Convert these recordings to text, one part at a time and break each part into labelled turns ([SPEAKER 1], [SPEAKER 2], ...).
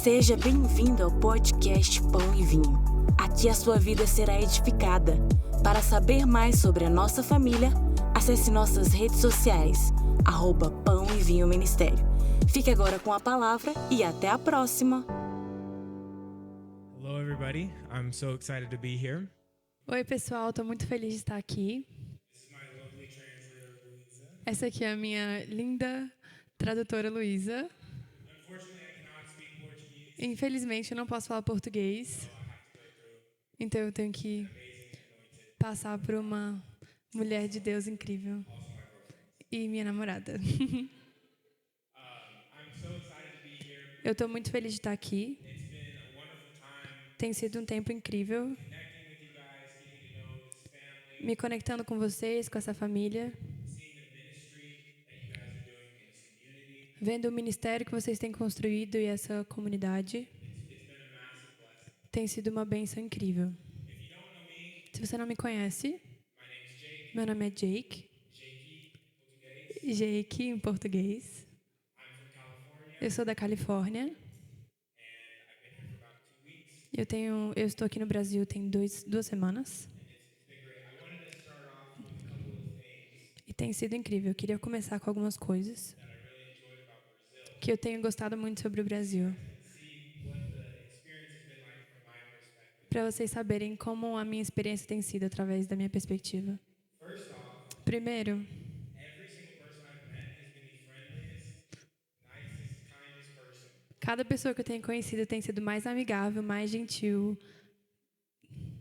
[SPEAKER 1] Seja bem-vindo ao podcast Pão e Vinho. Aqui a sua vida será edificada. Para saber mais sobre a nossa família, acesse nossas redes sociais, @Pão e Vinho Ministério. Fique agora com a palavra e até a próxima.
[SPEAKER 2] Hello, everybody. I'm so excited to be here.
[SPEAKER 3] Oi, pessoal, estou muito feliz de estar aqui.
[SPEAKER 2] This is my lovely translator, Luisa.
[SPEAKER 3] Essa aqui é a minha linda tradutora Luísa.
[SPEAKER 2] Unfortunately, I cannot speak Portuguese,
[SPEAKER 3] Infelizmente, eu não posso falar português,
[SPEAKER 2] so I have to go through
[SPEAKER 3] então eu tenho que
[SPEAKER 2] amazing anointed,
[SPEAKER 3] passar por uma mulher de Deus incrível
[SPEAKER 2] also my girlfriend.
[SPEAKER 3] e minha namorada.
[SPEAKER 2] I'm so excited to be here.
[SPEAKER 3] Eu estou muito feliz de estar aqui.
[SPEAKER 2] It's been a wonderful time
[SPEAKER 3] Tem sido um tempo incrível
[SPEAKER 2] connecting with you guys, getting to know this family,
[SPEAKER 3] me conectando com vocês, com essa família,
[SPEAKER 2] seeing the ministry that you guys are doing in this community.
[SPEAKER 3] vendo o ministério que vocês têm construído e essa comunidade.
[SPEAKER 2] It's been a massive blessing.
[SPEAKER 3] Tem sido uma bênção incrível.
[SPEAKER 2] If you don't know me,
[SPEAKER 3] Se você não me conhece,
[SPEAKER 2] my name's Jake.
[SPEAKER 3] meu nome é Jake.
[SPEAKER 2] Jakey, português.
[SPEAKER 3] Jake em português.
[SPEAKER 2] I'm from California,
[SPEAKER 3] Eu sou da Califórnia.
[SPEAKER 2] and I've been here for about 2 weeks.
[SPEAKER 3] Eu estou aqui no Brasil tem duas semanas
[SPEAKER 2] It's been great. I wanted to start off with a couple of things
[SPEAKER 3] e tem sido incrível. Eu queria começar com algumas coisas
[SPEAKER 2] that I really enjoyed about Brazil
[SPEAKER 3] que eu tenho gostado muito sobre o Brasil,
[SPEAKER 2] and see what the experience has been like from my perspective.
[SPEAKER 3] para vocês saberem como a minha experiência tem sido através da minha perspectiva.
[SPEAKER 2] First off,
[SPEAKER 3] Primeiro,
[SPEAKER 2] every single person I've met has been the friendliest, nicest, kindest person.
[SPEAKER 3] cada pessoa que eu tenho conhecido tem sido mais amigável, mais gentil.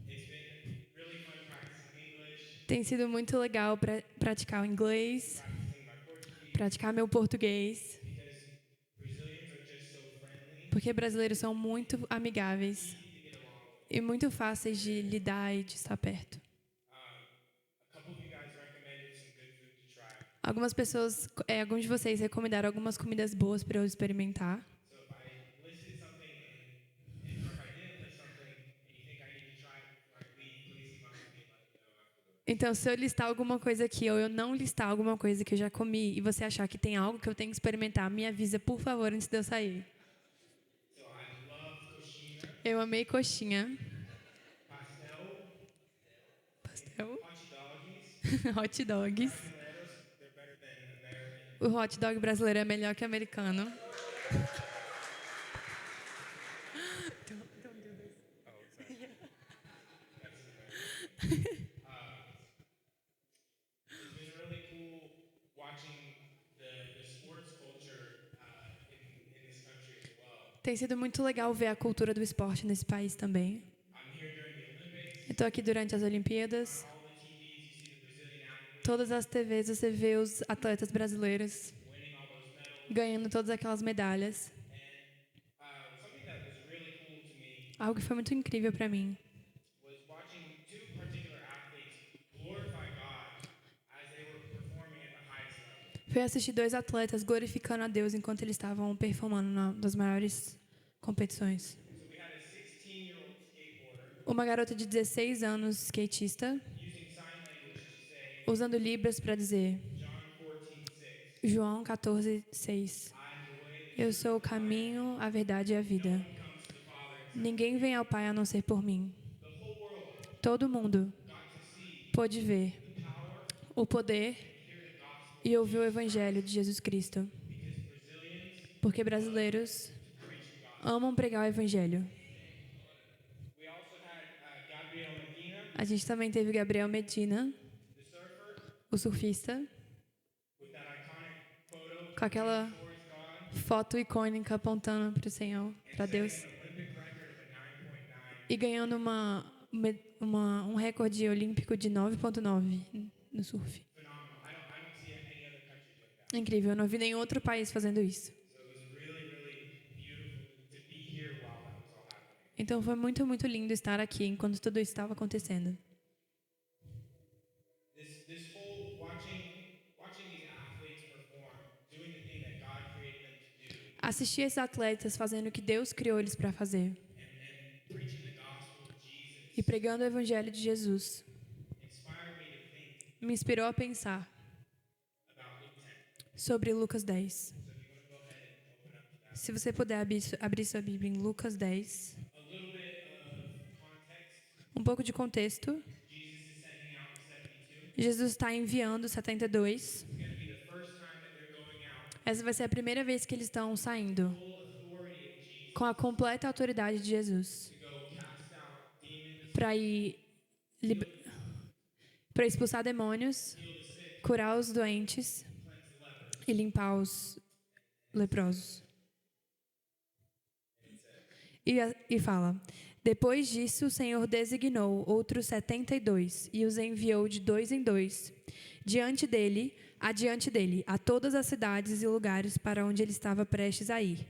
[SPEAKER 2] It's been really fun practicing English,
[SPEAKER 3] Tem sido muito legal para praticar o inglês,
[SPEAKER 2] practicing my Portuguese,
[SPEAKER 3] praticar meu português,
[SPEAKER 2] because Brazilians are just so friendly,
[SPEAKER 3] porque brasileiros são muito amigáveis
[SPEAKER 2] easy to get along with.
[SPEAKER 3] e muito fáceis de lidar e de estar perto.
[SPEAKER 2] A couple of you guys recommended some good food to try.
[SPEAKER 3] Alguns de vocês recomendaram algumas comidas boas para eu experimentar.
[SPEAKER 2] So if I listed something or if I didn't list something and you think I need to try it before I leave, please email me and let me know afterwards.
[SPEAKER 3] Então, se eu listar alguma coisa aqui ou eu não listar alguma coisa que eu já comi e você achar que tem algo que eu tenho que experimentar, me avisa, por favor, antes de eu sair.
[SPEAKER 2] So I love coxinha,
[SPEAKER 3] Eu amei coxinha,
[SPEAKER 2] pastel,
[SPEAKER 3] pastel,
[SPEAKER 2] hot dogs,
[SPEAKER 3] hot dogs.
[SPEAKER 2] brasileiros, they're better than American.
[SPEAKER 3] O hot dog brasileiro é melhor que o americano.
[SPEAKER 2] It's been really cool watching the sports culture in this country as well.
[SPEAKER 3] Tem sido muito legal ver a cultura do esporte nesse país também.
[SPEAKER 2] I'm here during the Olympics.
[SPEAKER 3] Eu estou aqui durante as Olimpíadas.
[SPEAKER 2] All the TVs, you see the Brazilian athletes
[SPEAKER 3] Todas as TVs você vê os atletas brasileiros
[SPEAKER 2] winning all those medals.
[SPEAKER 3] ganhando todas aquelas medalhas.
[SPEAKER 2] Something that was really cool to me
[SPEAKER 3] Algo que foi muito incrível para mim
[SPEAKER 2] was watching two particular athletes glorify God as they were performing at the highest level.
[SPEAKER 3] foi assistir dois atletas glorificando a Deus enquanto eles estavam performando das maiores competições.
[SPEAKER 2] So we had a 16-year-old skateboarder
[SPEAKER 3] Uma garota de 16 anos, skatista,
[SPEAKER 2] using sign language to say
[SPEAKER 3] usando libras para dizer
[SPEAKER 2] John 14:6.
[SPEAKER 3] João 14:6. Eu sou o caminho, a verdade e a vida. Ninguém vem ao Pai a não ser por mim. Todo mundo pôde ver o poder e ouvir o Evangelho de Jesus Cristo. Porque brasileiros amam pregar o Evangelho.
[SPEAKER 2] We also had Gabriel Medina,
[SPEAKER 3] A gente também teve Gabriel Medina,
[SPEAKER 2] the surfer,
[SPEAKER 3] o surfista,
[SPEAKER 2] with that iconic photo
[SPEAKER 3] com aquela
[SPEAKER 2] towards God,
[SPEAKER 3] foto icônica apontando para o Senhor, para Deus,
[SPEAKER 2] Olympic record of a 9.9.
[SPEAKER 3] e ganhando um recorde olímpico de 9.9 no surf.
[SPEAKER 2] Phenomenal. I don't see any other countries like that.
[SPEAKER 3] Incrível, eu não vi nenhum outro país fazendo isso.
[SPEAKER 2] So it was really, really beautiful to be here while that was all happening.
[SPEAKER 3] Então foi muito, muito lindo estar aqui enquanto tudo isso estava acontecendo.
[SPEAKER 2] This whole watching these athletes perform, doing the thing that God created them to do,
[SPEAKER 3] Assistir esses atletas fazendo o que Deus criou eles para fazer
[SPEAKER 2] and preaching the gospel of Jesus
[SPEAKER 3] e pregando o Evangelho de Jesus
[SPEAKER 2] inspired me to think
[SPEAKER 3] me inspirou a pensar
[SPEAKER 2] about Luke 10.
[SPEAKER 3] sobre Lucas 10.
[SPEAKER 2] So if you want to go ahead and open up to that.
[SPEAKER 3] Se você puder abrir sua Bíblia em Lucas 10.
[SPEAKER 2] A little bit of context.
[SPEAKER 3] Um pouco de contexto.
[SPEAKER 2] Jesus is sending out the 72.
[SPEAKER 3] Jesus está enviando os 72.
[SPEAKER 2] It's going to be the first time that they're going out.
[SPEAKER 3] Essa vai ser a primeira vez que eles estão saindo
[SPEAKER 2] Full authority of Jesus
[SPEAKER 3] com a completa autoridade de Jesus
[SPEAKER 2] to go cast out demons,
[SPEAKER 3] para expulsar demônios,
[SPEAKER 2] heal the sick,
[SPEAKER 3] curar os doentes
[SPEAKER 2] cleanse the lepers.
[SPEAKER 3] e limpar os leprosos. E fala: depois disso, o Senhor designou outros 72 e os enviou de 2 em 2, adiante dele, a todas as cidades e lugares para onde ele estava prestes a ir.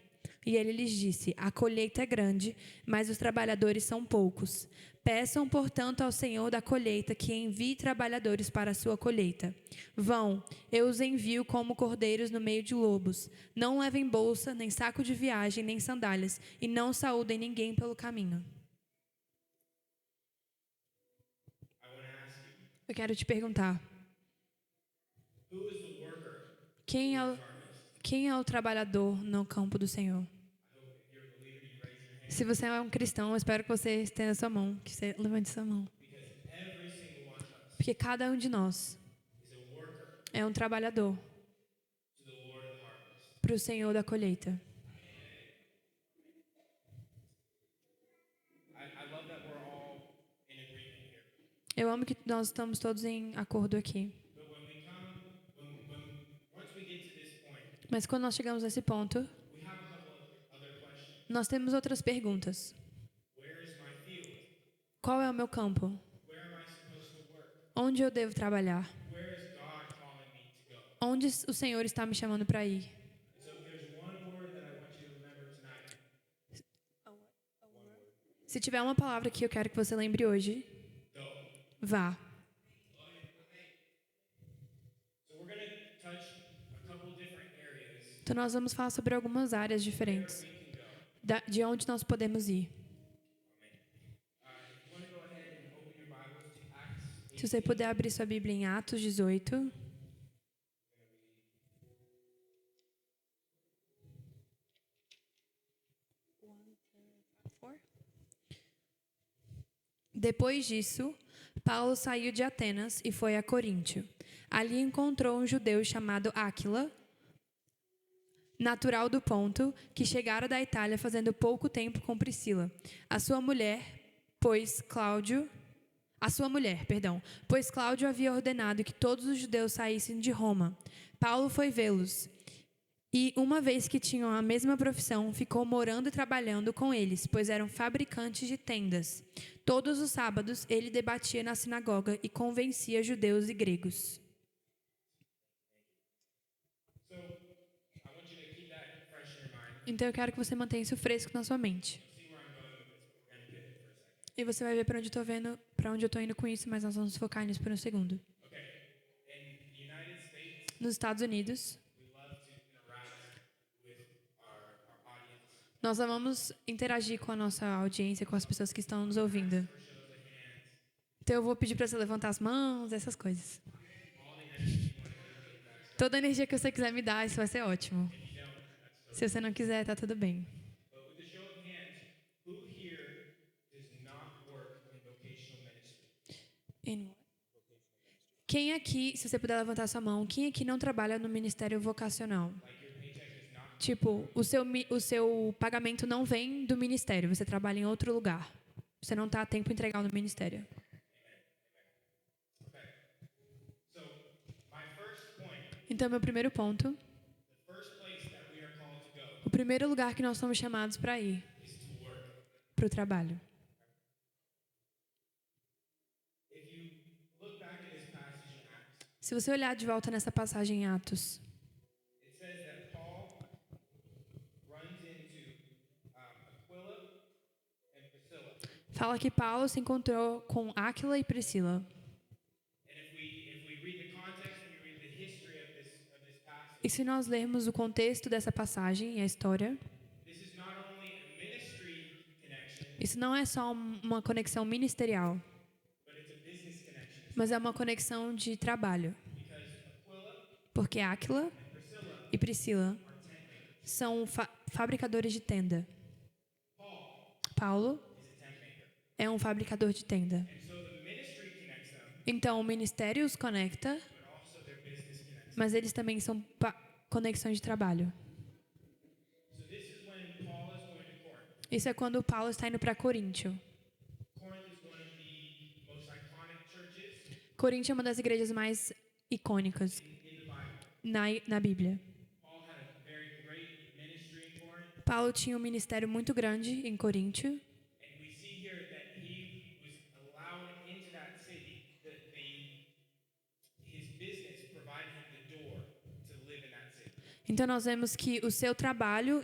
[SPEAKER 3] E ele lhes disse: a colheita é grande, mas os trabalhadores são poucos. Peçam, portanto, ao Senhor da colheita que envie trabalhadores para a sua colheita. Vão, eu os envio como cordeiros no meio de lobos. Não levem bolsa, nem saco de viagem, nem sandálias, e não saúdem ninguém pelo caminho.
[SPEAKER 2] I want to ask you,
[SPEAKER 3] Eu quero te perguntar:
[SPEAKER 2] who is the worker?
[SPEAKER 3] quem é o trabalhador no campo do Senhor? Se você é um cristão, eu espero que você estenda sua mão, que você levante sua mão.
[SPEAKER 2] Because every single one of us
[SPEAKER 3] Porque cada um de nós
[SPEAKER 2] is a worker
[SPEAKER 3] é um trabalhador
[SPEAKER 2] to the Lord of the harvest.
[SPEAKER 3] para o Senhor da colheita.
[SPEAKER 2] I love that we're all in agreement here.
[SPEAKER 3] Eu amo que nós estamos todos em acordo aqui.
[SPEAKER 2] But when we come, once we get to this point,
[SPEAKER 3] Mas quando nós chegamos nesse ponto,
[SPEAKER 2] we have a couple of other questions.
[SPEAKER 3] nós temos outras perguntas.
[SPEAKER 2] Where is my field?
[SPEAKER 3] Qual é o meu campo?
[SPEAKER 2] Where am I supposed to work?
[SPEAKER 3] Onde eu devo trabalhar?
[SPEAKER 2] Where is God calling me to go?
[SPEAKER 3] Onde o Senhor está me chamando para ir?
[SPEAKER 2] So if there's one word that I want you to remember tonight,
[SPEAKER 3] Se tiver uma palavra que eu quero que você lembre hoje,
[SPEAKER 2] go.
[SPEAKER 3] vá.
[SPEAKER 2] So we're going to touch a couple different areas
[SPEAKER 3] Então nós vamos falar sobre algumas áreas diferentes
[SPEAKER 2] we can go.
[SPEAKER 3] de onde nós podemos ir.
[SPEAKER 2] If you want to go ahead and open your Bibles to Acts
[SPEAKER 3] Se você puder abrir sua Bíblia em Atos 18. Depois disso, Paulo saiu de Atenas e foi a Coríntio. Ali encontrou um judeu chamado Áquila, natural do Ponto, que chegara da Itália fazendo pouco tempo com Priscila. A sua mulher, pois Cláudio havia ordenado que todos os judeus saíssem de Roma. Paulo foi vê-los. E, uma vez que tinham a mesma profissão, ficou morando e trabalhando com eles, pois eram fabricantes de tendas. Todos os sábados, ele debatia na sinagoga e convencia judeus e gregos.
[SPEAKER 2] So I want you to keep that fresh in your mind.
[SPEAKER 3] Então, eu quero que você mantenha isso fresco na sua mente.
[SPEAKER 2] See where I'm going with this, but we're going to pivot for a second.
[SPEAKER 3] E você vai ver para onde eu estou indo com isso, mas nós vamos focar nisso por um segundo.
[SPEAKER 2] Okay. In the United States,
[SPEAKER 3] Nos Estados Unidos,
[SPEAKER 2] we love to interact with our audience.
[SPEAKER 3] nós vamos interagir com a nossa audiência, com as pessoas que estão nos ouvindo. Então, eu vou pedir para você levantar as mãos, essas coisas. Toda a energia que você quiser me dar, isso vai ser ótimo. Se você não quiser, tá tudo bem.
[SPEAKER 2] But with the show of hands, who here does not work in vocational ministry?
[SPEAKER 3] Quem aqui, se você puder levantar sua mão, quem aqui não trabalha no ministério vocacional?
[SPEAKER 2] Like your paycheck is not.
[SPEAKER 3] Tipo, o seu pagamento não vem do ministério, você trabalha em outro lugar. Você não está a tempo integral no ministério.
[SPEAKER 2] Okay. So my first point,
[SPEAKER 3] Então, meu primeiro ponto,
[SPEAKER 2] the first place that we are called to go
[SPEAKER 3] o primeiro lugar que nós somos chamados para ir,
[SPEAKER 2] is to work.
[SPEAKER 3] para o trabalho.
[SPEAKER 2] If you look back at this passage in Acts,
[SPEAKER 3] Se você olhar de volta nessa passagem em Atos,
[SPEAKER 2] it says that Paul runs into Aquila and Priscilla.
[SPEAKER 3] fala que Paulo se encontrou com Áquila e Priscila.
[SPEAKER 2] And if we read the context and we read the history of this passage,
[SPEAKER 3] E se nós lermos o contexto dessa passagem e a história,
[SPEAKER 2] this is not only a ministry connection,
[SPEAKER 3] isso não é só uma conexão ministerial,
[SPEAKER 2] but it's a business connection.
[SPEAKER 3] mas é uma conexão de trabalho.
[SPEAKER 2] Because Aquila
[SPEAKER 3] Porque Áquila
[SPEAKER 2] and Priscilla
[SPEAKER 3] e Priscila
[SPEAKER 2] are tent makers.
[SPEAKER 3] são fabricadores de tenda. Paulo é um fabricador de tenda. Então, o ministério os conecta, mas eles também são conexões de trabalho. Isso é quando Paulo está indo para Coríntio. Coríntio é uma das igrejas mais icônicas na Bíblia. Paulo tinha um ministério muito grande em Coríntio. Então nós vemos que o seu trabalho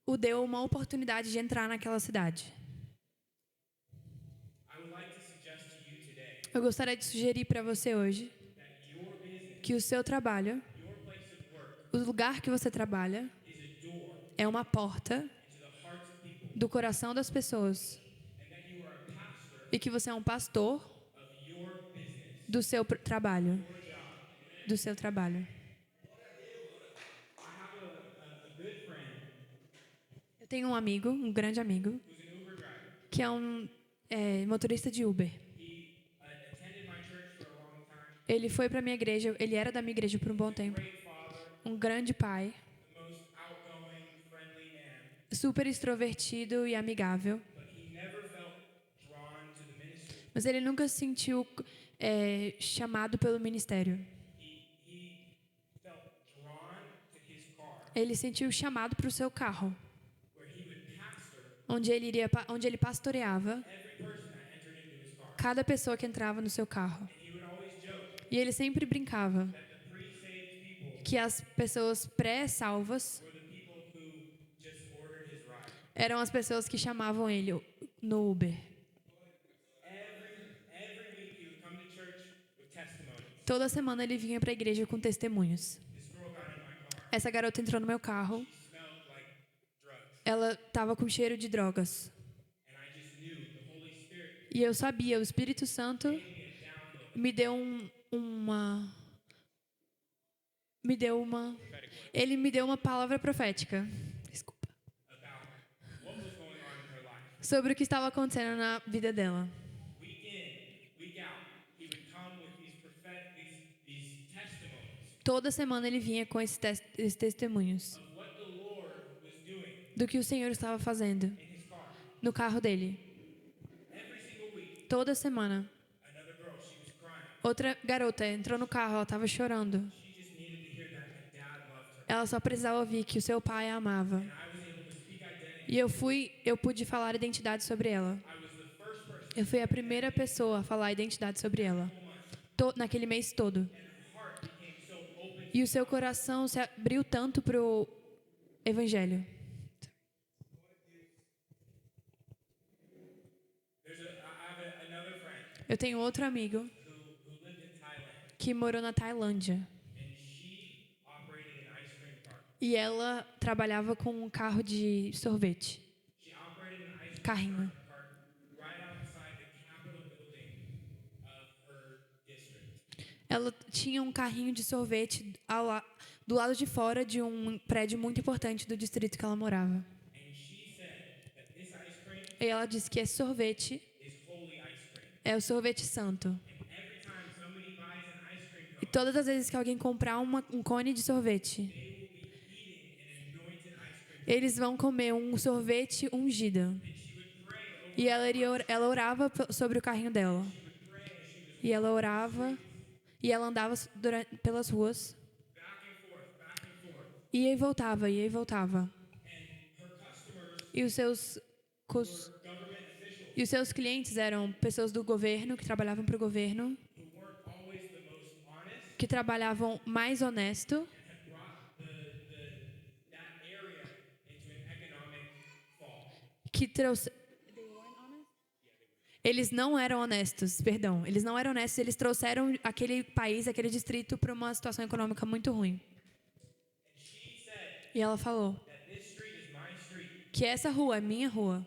[SPEAKER 3] o deu uma oportunidade de entrar naquela cidade. Eu gostaria de sugerir para você hoje que o seu trabalho, o lugar que você trabalha, é uma porta do coração das pessoas. E que você é um pastor do seu trabalho. Do seu trabalho. Eu tenho um amigo, um grande amigo, que é um motorista de Uber. Ele foi para minha igreja, ele era da minha igreja por um bom tempo. Um grande pai. Super extrovertido e amigável. Mas ele nunca se sentiu chamado pelo ministério. Ele sentiu chamado para o seu carro, onde ele pastoreava cada pessoa que entrava no seu carro. E ele sempre brincava que as pessoas pré-salvas eram as pessoas que chamavam ele no Uber. Toda semana ele vinha para a igreja com testemunhos. Essa garota entrou no meu carro. Ela estava com cheiro de drogas. E eu sabia, o Espírito Santo me deu ele me deu uma palavra profética. Desculpa. Sobre o que estava acontecendo na vida dela. Toda semana ele vinha com esses testemunhos do que o Senhor estava fazendo no carro dele. Toda semana. Outra garota entrou no carro, ela estava chorando. Ela só precisava ouvir que o seu pai a amava. E eu pude falar identidade sobre ela. Eu fui a primeira pessoa a falar identidade sobre ela. Naquele mês todo. E o seu coração se abriu tanto para o Evangelho. Eu tenho outro amigo que morou na Tailândia. E ela trabalhava com um carro de sorvete. Carrinho. Ela tinha um carrinho de sorvete do lado de fora de um prédio muito importante do distrito que ela morava. E ela disse que esse sorvete é o sorvete santo. E todas as vezes que alguém comprar um cone de sorvete, eles vão comer um sorvete ungido. E ela orava sobre o carrinho dela. E ela orava. E ela andava pelas ruas. Ia e voltava, ia e voltava. E os seus clientes eram pessoas do governo, que trabalhavam para o governo, que trabalhavam mais honesto, que eles não eram honestos, perdão. Eles não eram honestos, eles trouxeram aquele país, aquele distrito para uma situação econômica muito ruim. E ela falou que essa rua é minha rua.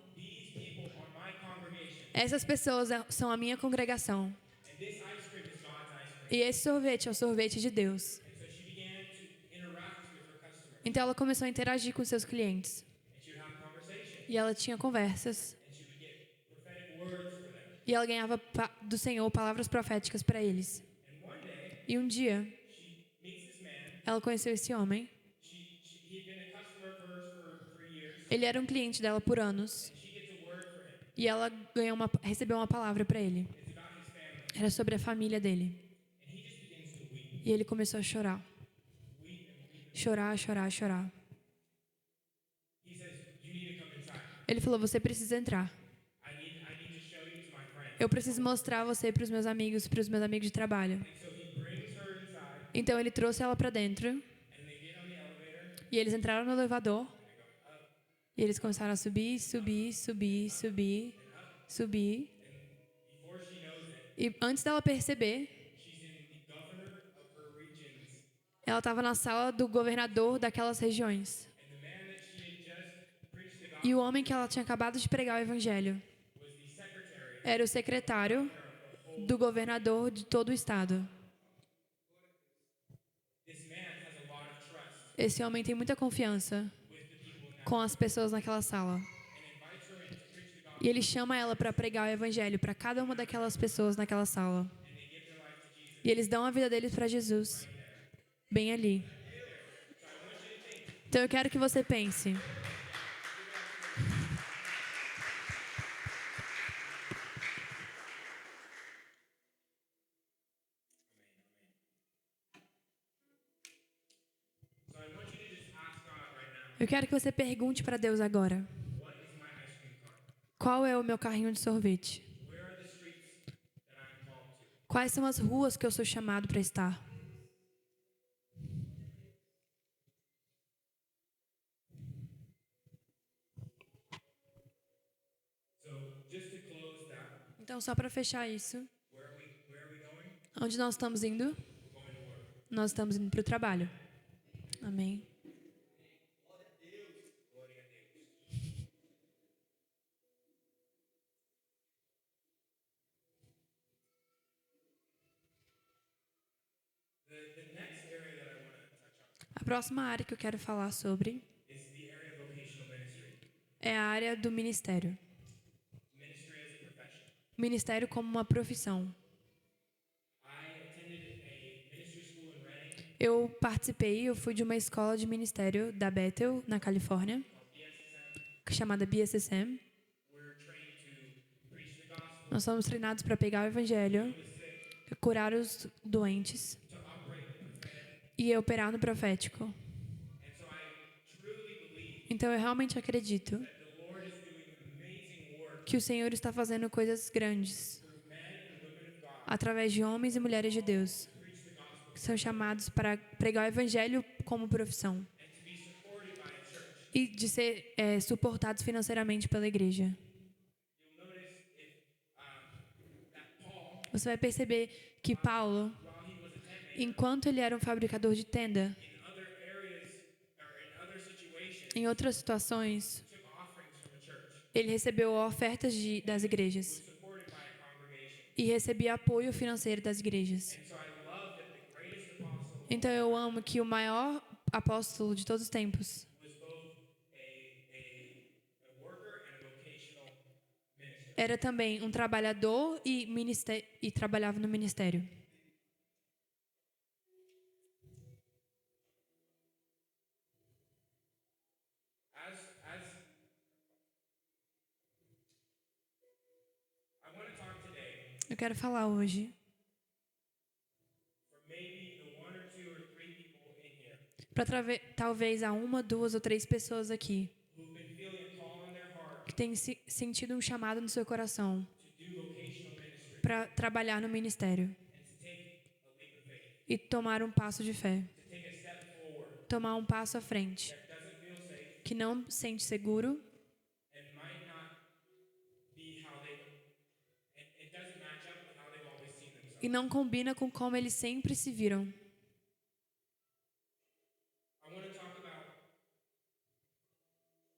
[SPEAKER 3] Essas pessoas são a minha congregação. E esse sorvete é o sorvete de Deus. Então ela começou a interagir com seus clientes.
[SPEAKER 2] And she would have conversations.
[SPEAKER 3] E ela tinha conversas.
[SPEAKER 2] And she would get prophetic words for them.
[SPEAKER 3] E ela ganhava do Senhor palavras proféticas para eles.
[SPEAKER 2] And one day,
[SPEAKER 3] E um dia,
[SPEAKER 2] she meets this man.
[SPEAKER 3] ela conheceu esse homem.
[SPEAKER 2] He'd been a customer of hers for 3 years.
[SPEAKER 3] Ele era um cliente dela por anos.
[SPEAKER 2] And she gets a word for him.
[SPEAKER 3] E ela recebeu uma palavra para ele.
[SPEAKER 2] It's about his family.
[SPEAKER 3] Era sobre a família dele.
[SPEAKER 2] And he just begins to weep.
[SPEAKER 3] E ele começou a chorar.
[SPEAKER 2] Weep and weep.
[SPEAKER 3] Chorar, chorar, chorar.
[SPEAKER 2] He says, you need to come inside.
[SPEAKER 3] Ele falou, você precisa entrar.
[SPEAKER 2] I need to show you to my friends.
[SPEAKER 3] Eu preciso mostrar você para os meus amigos de trabalho.
[SPEAKER 2] And so he brings her inside.
[SPEAKER 3] Então ele trouxe ela para dentro.
[SPEAKER 2] And they get on the elevator.
[SPEAKER 3] E eles entraram no elevador. E eles começaram a subir, subir, subir, subir, subir.
[SPEAKER 2] Before she knows it,
[SPEAKER 3] E antes dela perceber,
[SPEAKER 2] she's in the governor of her regions.
[SPEAKER 3] ela estava na sala do governador daquelas regiões.
[SPEAKER 2] And the man that she had just preached the gospel
[SPEAKER 3] E o homem que ela tinha acabado de pregar o evangelho
[SPEAKER 2] was the secretary.
[SPEAKER 3] era o secretário do governador de todo o estado.
[SPEAKER 2] This man has a lot of trust
[SPEAKER 3] Esse homem tem muita confiança
[SPEAKER 2] with the people in that
[SPEAKER 3] com as pessoas naquela sala.
[SPEAKER 2] and invites her in to preach the gospel.
[SPEAKER 3] E ele chama ela para pregar o evangelho para cada uma daquelas pessoas naquela sala.
[SPEAKER 2] And they give their life to Jesus.
[SPEAKER 3] E eles dão a vida deles para Jesus, bem ali. Então eu quero que você pense.
[SPEAKER 2] So I want you to just ask God right now,
[SPEAKER 3] Eu quero que você pergunte para Deus agora.
[SPEAKER 2] what is my ice cream cart?
[SPEAKER 3] Qual é o meu carrinho de sorvete?
[SPEAKER 2] Where are the streets that I'm called to?
[SPEAKER 3] Quais são as ruas que eu sou chamado para estar?
[SPEAKER 2] So just to close that,
[SPEAKER 3] Então, só para fechar isso,
[SPEAKER 2] where are we going?
[SPEAKER 3] onde nós estamos indo?
[SPEAKER 2] We're going to work.
[SPEAKER 3] Nós estamos indo para o trabalho. Amém.
[SPEAKER 2] Glória a Deus. The next area that I want to touch on
[SPEAKER 3] A próxima área que eu quero falar sobre
[SPEAKER 2] is the area of vocational ministry.
[SPEAKER 3] é a área do ministério.
[SPEAKER 2] Ministry as a profession.
[SPEAKER 3] Ministério como uma profissão.
[SPEAKER 2] I attended a ministry school in Redding,
[SPEAKER 3] Eu fui de uma escola de ministério da Bethel, na Califórnia,
[SPEAKER 2] BSSM.
[SPEAKER 3] chamada BSSM.
[SPEAKER 2] We're trained to preach the gospel,
[SPEAKER 3] Nós somos treinados para pegar o evangelho, curar os doentes
[SPEAKER 2] to operate in the prophetic.
[SPEAKER 3] e operar no profético.
[SPEAKER 2] And so I truly believe
[SPEAKER 3] Então eu realmente acredito
[SPEAKER 2] that the Lord is doing amazing work
[SPEAKER 3] que o Senhor está fazendo coisas grandes
[SPEAKER 2] through men and women of God
[SPEAKER 3] através de homens e mulheres de Deus
[SPEAKER 2] to preach the gospel
[SPEAKER 3] que são chamados para pregar o evangelho como profissão
[SPEAKER 2] and to be supported by a church.
[SPEAKER 3] e de ser suportados financeiramente pela igreja.
[SPEAKER 2] You'll notice that Paul,
[SPEAKER 3] Você vai perceber que Paulo,
[SPEAKER 2] while he was a tent maker,
[SPEAKER 3] enquanto ele era um fabricador de tenda,
[SPEAKER 2] in other areas or in other situations,
[SPEAKER 3] em outras situações,
[SPEAKER 2] took offerings from the church,
[SPEAKER 3] ele recebeu ofertas das igrejas
[SPEAKER 2] supported by a congregation.
[SPEAKER 3] e recebia apoio financeiro das igrejas.
[SPEAKER 2] And so I love that the greatest apostle
[SPEAKER 3] Então eu amo que o maior apóstolo de todos os tempos
[SPEAKER 2] was both a worker and a vocational minister.
[SPEAKER 3] era também um trabalhador e trabalhava no ministério.
[SPEAKER 2] As I want to talk today
[SPEAKER 3] Eu quero falar hoje
[SPEAKER 2] for maybe the 1 or 2 or 3 people in here
[SPEAKER 3] para talvez há uma, duas ou três pessoas aqui
[SPEAKER 2] who've been feeling a call on their heart
[SPEAKER 3] que têm sentido um chamado no seu coração
[SPEAKER 2] to do vocational ministry
[SPEAKER 3] para trabalhar no ministério
[SPEAKER 2] and to take a leap of faith,
[SPEAKER 3] e tomar um passo de fé,
[SPEAKER 2] to take a step forward
[SPEAKER 3] tomar um passo à frente,
[SPEAKER 2] that doesn't feel safe
[SPEAKER 3] que não se sente seguro
[SPEAKER 2] and might not be how they and it doesn't match up with how they've always seen themselves.
[SPEAKER 3] e não combina com como eles sempre se viram.
[SPEAKER 2] I want to talk about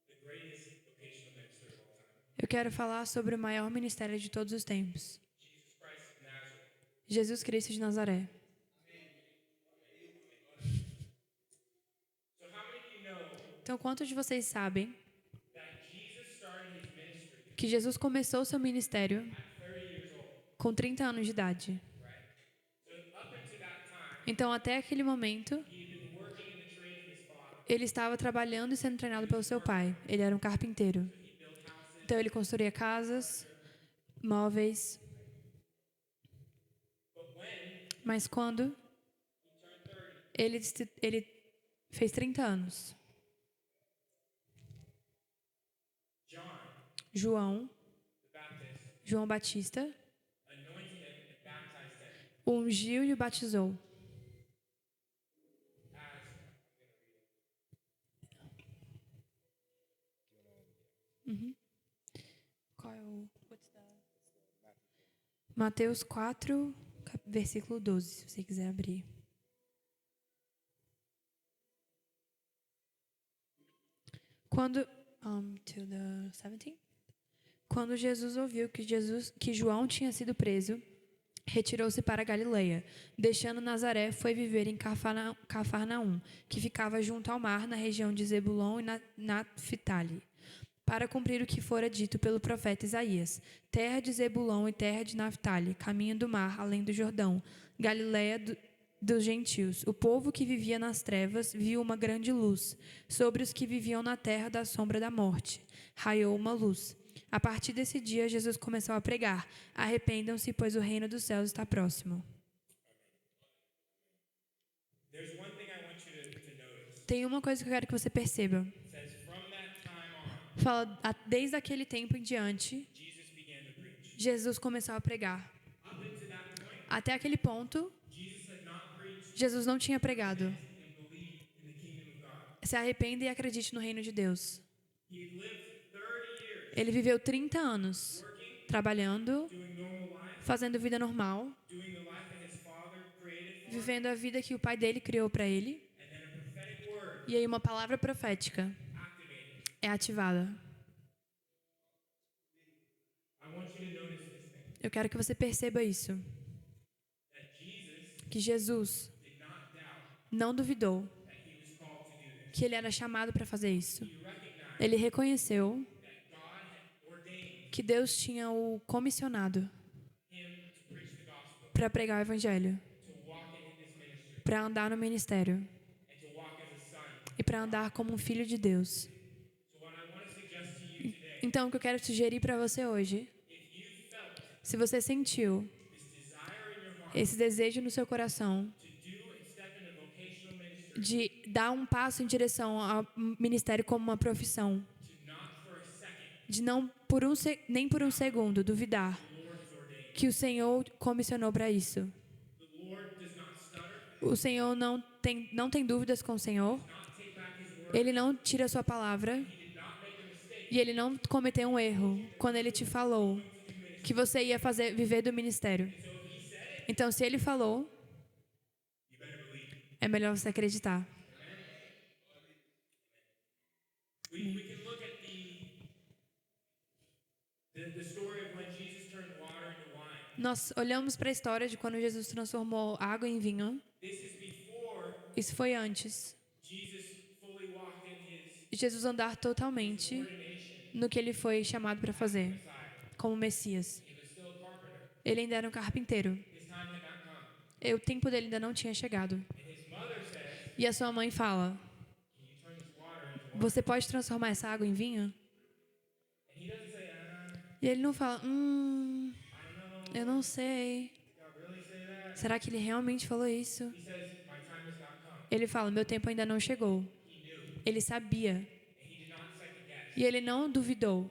[SPEAKER 2] the greatest vocational minister of all time,
[SPEAKER 3] Eu quero falar sobre o maior ministério de todos os tempos,
[SPEAKER 2] Jesus Christ of Nazareth.
[SPEAKER 3] Jesus Cristo de Nazaré.
[SPEAKER 2] So how many of you
[SPEAKER 3] Então, quantos de vocês sabem
[SPEAKER 2] that Jesus started his ministry
[SPEAKER 3] que Jesus começou o seu ministério
[SPEAKER 2] at 30 years old,
[SPEAKER 3] com 30 anos de idade?
[SPEAKER 2] right? So up until that time,
[SPEAKER 3] Então, até aquele momento,
[SPEAKER 2] he had been working in the trade of his father.
[SPEAKER 3] ele estava trabalhando e sendo treinado pelo seu pai. Ele era um carpinteiro.
[SPEAKER 2] He built houses.
[SPEAKER 3] Então, ele construía casas, móveis.
[SPEAKER 2] But when
[SPEAKER 3] Mas quando
[SPEAKER 2] he turned 30,
[SPEAKER 3] ele fez 30 anos,
[SPEAKER 2] John
[SPEAKER 3] João
[SPEAKER 2] the Baptist
[SPEAKER 3] Batista
[SPEAKER 2] anointed him and baptized him
[SPEAKER 3] o ungiu e o batizou. Qual é o... Mateus 4, versículo 12, se você quiser abrir. Quando to the 17? Quando Jesus ouviu que João tinha sido preso, retirou-se para a Galileia. Deixando Nazaré, foi viver em Cafarnaum, que ficava junto ao mar, na região de Zebulon e Naphtali, para cumprir o que fora dito pelo profeta Isaías: terra de Zebulon e terra de Naphtali, caminho do mar, além do Jordão, Galileia dos gentios. O povo que vivia nas trevas viu uma grande luz. Sobre os que viviam na terra da sombra da morte, raiou uma luz. A partir desse dia, Jesus começou a pregar: arrependam-se, pois o reino dos céus está próximo.
[SPEAKER 2] There's one thing I want you to notice.
[SPEAKER 3] Tem uma coisa que eu quero que você perceba.
[SPEAKER 2] It says, from that time on,
[SPEAKER 3] Fala, desde aquele tempo em diante,
[SPEAKER 2] Jesus began to preach.
[SPEAKER 3] Jesus começou a pregar.
[SPEAKER 2] Up until that point,
[SPEAKER 3] Até aquele ponto,
[SPEAKER 2] Jesus had not preached
[SPEAKER 3] Jesus não tinha pregado:
[SPEAKER 2] and believed in the kingdom of God.
[SPEAKER 3] se arrependa e acredite no reino de Deus.
[SPEAKER 2] He had lived 30 years
[SPEAKER 3] Ele viveu 30 anos
[SPEAKER 2] working,
[SPEAKER 3] trabalhando,
[SPEAKER 2] doing normal life,
[SPEAKER 3] fazendo vida normal,
[SPEAKER 2] doing the life that his father created for him,
[SPEAKER 3] vivendo a vida que o pai dele criou para ele.
[SPEAKER 2] and then a prophetic word
[SPEAKER 3] E aí uma palavra profética
[SPEAKER 2] activated.
[SPEAKER 3] é ativada.
[SPEAKER 2] I want you to notice this thing.
[SPEAKER 3] Eu quero que você perceba isso.
[SPEAKER 2] That Jesus
[SPEAKER 3] Que Jesus
[SPEAKER 2] did not doubt
[SPEAKER 3] não duvidou
[SPEAKER 2] that he was called to do this.
[SPEAKER 3] que ele era chamado para fazer isso.
[SPEAKER 2] He recognized
[SPEAKER 3] Ele reconheceu
[SPEAKER 2] that God had ordained
[SPEAKER 3] que Deus tinha o comissionado
[SPEAKER 2] him to preach the gospel,
[SPEAKER 3] para pregar o evangelho,
[SPEAKER 2] to walk in this ministry,
[SPEAKER 3] para andar no ministério
[SPEAKER 2] and to walk as a son.
[SPEAKER 3] e para andar como um filho de Deus.
[SPEAKER 2] So what I want to suggest to you today,
[SPEAKER 3] Então, o que eu quero sugerir para você hoje,
[SPEAKER 2] if you felt
[SPEAKER 3] se você sentiu
[SPEAKER 2] this desire in your heart
[SPEAKER 3] esse desejo no seu coração
[SPEAKER 2] to do and step into vocational ministry,
[SPEAKER 3] de dar um passo em direção ao ministério como uma profissão,
[SPEAKER 2] to not for a second
[SPEAKER 3] de não nem por um segundo duvidar
[SPEAKER 2] the Lord has ordained.
[SPEAKER 3] que o Senhor comissionou para isso.
[SPEAKER 2] The Lord does not stutter,
[SPEAKER 3] O Senhor não tem dúvidas com o Senhor.
[SPEAKER 2] not take back his word.
[SPEAKER 3] Ele não tira a sua palavra
[SPEAKER 2] He did not make a mistake.
[SPEAKER 3] e ele não cometeu um erro quando ele te falou que você ia viver do ministério.
[SPEAKER 2] So if he said it,
[SPEAKER 3] Então, se ele falou,
[SPEAKER 2] you better believe.
[SPEAKER 3] é melhor você acreditar.
[SPEAKER 2] We can look at the story of when Jesus turned water into wine.
[SPEAKER 3] Nós olhamos para a história de quando Jesus transformou água em vinho.
[SPEAKER 2] This is before
[SPEAKER 3] Isso foi antes.
[SPEAKER 2] Jesus fully walked in his
[SPEAKER 3] Jesus andar totalmente
[SPEAKER 2] ordination
[SPEAKER 3] no que ele foi chamado para fazer,
[SPEAKER 2] Messiah.
[SPEAKER 3] como Messias.
[SPEAKER 2] He was still a carpenter.
[SPEAKER 3] Ele ainda era um carpinteiro.
[SPEAKER 2] His time had not come.
[SPEAKER 3] E o tempo dele ainda não tinha chegado.
[SPEAKER 2] And his mother says,
[SPEAKER 3] E a sua mãe fala:
[SPEAKER 2] can you turn this water into wine?
[SPEAKER 3] você pode transformar essa água em vinho?
[SPEAKER 2] And he doesn't say,
[SPEAKER 3] E ele não fala:
[SPEAKER 2] I don't know.
[SPEAKER 3] eu não sei.
[SPEAKER 2] Did God really say that?
[SPEAKER 3] Será que ele realmente falou isso?
[SPEAKER 2] He says, my time has not come.
[SPEAKER 3] Ele fala: meu tempo ainda não chegou.
[SPEAKER 2] He knew.
[SPEAKER 3] Ele sabia.
[SPEAKER 2] And he did not second guess.
[SPEAKER 3] E ele não duvidou.
[SPEAKER 2] And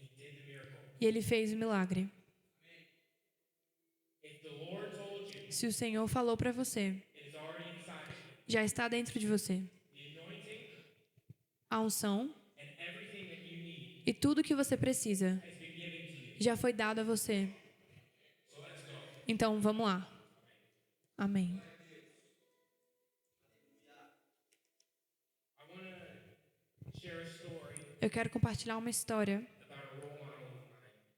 [SPEAKER 2] he did the miracle.
[SPEAKER 3] E ele fez o milagre.
[SPEAKER 2] If the Lord told you,
[SPEAKER 3] Se o Senhor falou para você,
[SPEAKER 2] it is already inside of you.
[SPEAKER 3] já está dentro de você.
[SPEAKER 2] The anointing
[SPEAKER 3] A unção
[SPEAKER 2] and everything that you need
[SPEAKER 3] e tudo que você precisa
[SPEAKER 2] has been given to you.
[SPEAKER 3] já foi dado a você.
[SPEAKER 2] So let's go.
[SPEAKER 3] Então, vamos lá. Amém.
[SPEAKER 2] I want to share a story
[SPEAKER 3] Eu quero compartilhar uma história
[SPEAKER 2] about a role model of mine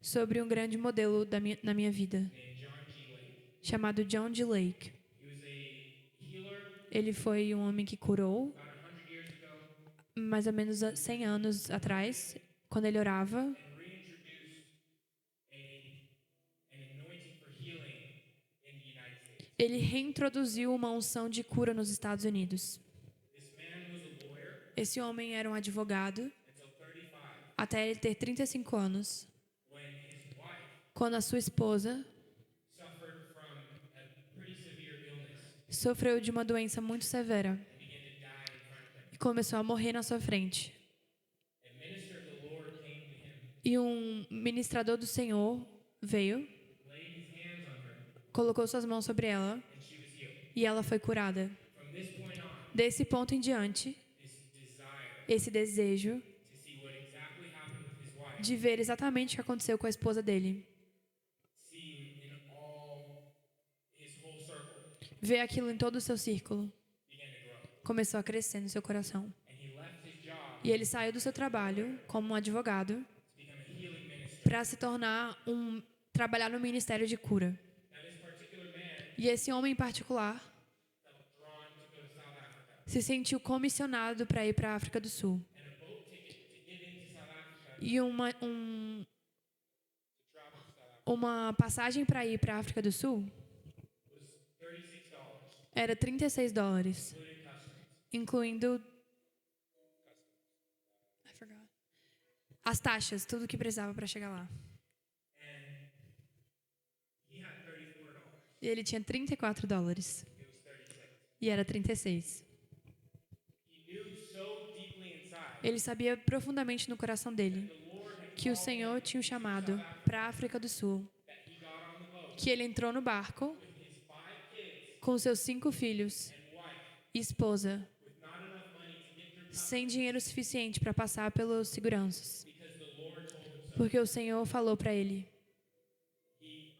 [SPEAKER 3] sobre um grande modelo na minha vida,
[SPEAKER 2] named John G. Lake.
[SPEAKER 3] chamado John G. Lake.
[SPEAKER 2] He was a healer
[SPEAKER 3] Ele foi um homem que curou
[SPEAKER 2] about 100 years ago.
[SPEAKER 3] mais ou menos 100 anos atrás, quando ele orava,
[SPEAKER 2] and reintroduced an anointing for healing in the United States.
[SPEAKER 3] ele reintroduziu uma unção de cura nos Estados Unidos.
[SPEAKER 2] This man was a lawyer
[SPEAKER 3] Esse homem era um advogado
[SPEAKER 2] until 35,
[SPEAKER 3] até ele ter 35 anos,
[SPEAKER 2] when his wife
[SPEAKER 3] quando a sua esposa
[SPEAKER 2] suffered from a pretty severe illness
[SPEAKER 3] sofreu de uma doença muito severa
[SPEAKER 2] and began to die in front of him.
[SPEAKER 3] e começou a morrer na sua frente.
[SPEAKER 2] A minister of the Lord came to him,
[SPEAKER 3] E um ministrador do Senhor veio,
[SPEAKER 2] laid his hands on her,
[SPEAKER 3] colocou suas mãos sobre ela
[SPEAKER 2] and she was healed.
[SPEAKER 3] e ela foi curada.
[SPEAKER 2] From this point on,
[SPEAKER 3] Desse ponto em diante,
[SPEAKER 2] this desire
[SPEAKER 3] esse desejo
[SPEAKER 2] to see what exactly happened with his wife,
[SPEAKER 3] de ver exatamente o que aconteceu com a esposa dele,
[SPEAKER 2] see in all his whole circle,
[SPEAKER 3] ver aquilo em todo o seu círculo,
[SPEAKER 2] began to grow.
[SPEAKER 3] começou a crescer no seu coração.
[SPEAKER 2] And he left his job
[SPEAKER 3] E ele saiu do seu trabalho como um advogado
[SPEAKER 2] to become a healing minister.
[SPEAKER 3] para se tornar trabalhar no ministério de cura.
[SPEAKER 2] Now, this particular man
[SPEAKER 3] E esse homem em particular
[SPEAKER 2] felt drawn to go to South Africa,
[SPEAKER 3] se sentiu comissionado para ir para a África do Sul.
[SPEAKER 2] and a boat ticket to get into South Africa,
[SPEAKER 3] E
[SPEAKER 2] to travel to South Africa,
[SPEAKER 3] uma passagem para ir para a África do Sul
[SPEAKER 2] was $36,
[SPEAKER 3] era $36,
[SPEAKER 2] including customs.
[SPEAKER 3] incluindo I forgot. As taxas, tudo que precisava para chegar lá.
[SPEAKER 2] And he had $34.
[SPEAKER 3] E ele tinha $34
[SPEAKER 2] It was 36.
[SPEAKER 3] e era 36.
[SPEAKER 2] He knew so deeply inside
[SPEAKER 3] Ele sabia profundamente no coração dele
[SPEAKER 2] the Lord had
[SPEAKER 3] que o Senhor tinha o chamado para a África do Sul,
[SPEAKER 2] that he got on the boat
[SPEAKER 3] que ele entrou no barco
[SPEAKER 2] with his 5 kids
[SPEAKER 3] com seus 5 filhos
[SPEAKER 2] and wife
[SPEAKER 3] e esposa,
[SPEAKER 2] with not enough money to get through
[SPEAKER 3] sem dinheiro suficiente para passar pelos seguranças,
[SPEAKER 2] because the Lord told him so.
[SPEAKER 3] porque o Senhor falou para ele.
[SPEAKER 2] He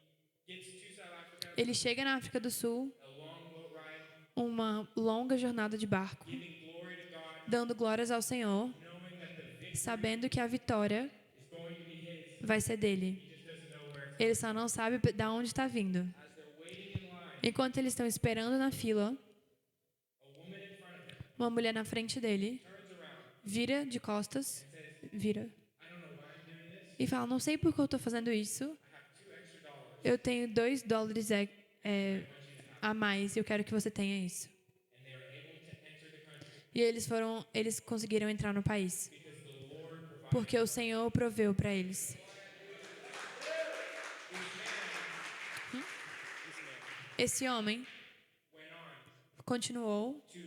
[SPEAKER 2] gets to South Africa,
[SPEAKER 3] Ele chega na África do Sul,
[SPEAKER 2] a long boat ride,
[SPEAKER 3] uma longa jornada de barco,
[SPEAKER 2] giving glory to God,
[SPEAKER 3] dando glórias ao Senhor,
[SPEAKER 2] knowing that the victory
[SPEAKER 3] sabendo que a vitória
[SPEAKER 2] is going to be his.
[SPEAKER 3] vai ser dele.
[SPEAKER 2] He just doesn't know where it's
[SPEAKER 3] Ele só não sabe de onde está vindo.
[SPEAKER 2] As they're waiting in line,
[SPEAKER 3] Enquanto eles estão esperando na fila,
[SPEAKER 2] a woman in front of him
[SPEAKER 3] uma mulher na frente dele
[SPEAKER 2] turns around
[SPEAKER 3] vira de costas, vira
[SPEAKER 2] I don't know why I'm doing this.
[SPEAKER 3] e fala: não sei por que eu estou fazendo isso.
[SPEAKER 2] I have $2 extra.
[SPEAKER 3] Eu tenho $2 a mais e eu quero que você tenha isso.
[SPEAKER 2] And they were able to enter the country
[SPEAKER 3] E eles conseguiram entrar no país
[SPEAKER 2] because the Lord provided.
[SPEAKER 3] porque o Senhor proveu para eles. Esse homem
[SPEAKER 2] Went on
[SPEAKER 3] continuou
[SPEAKER 2] to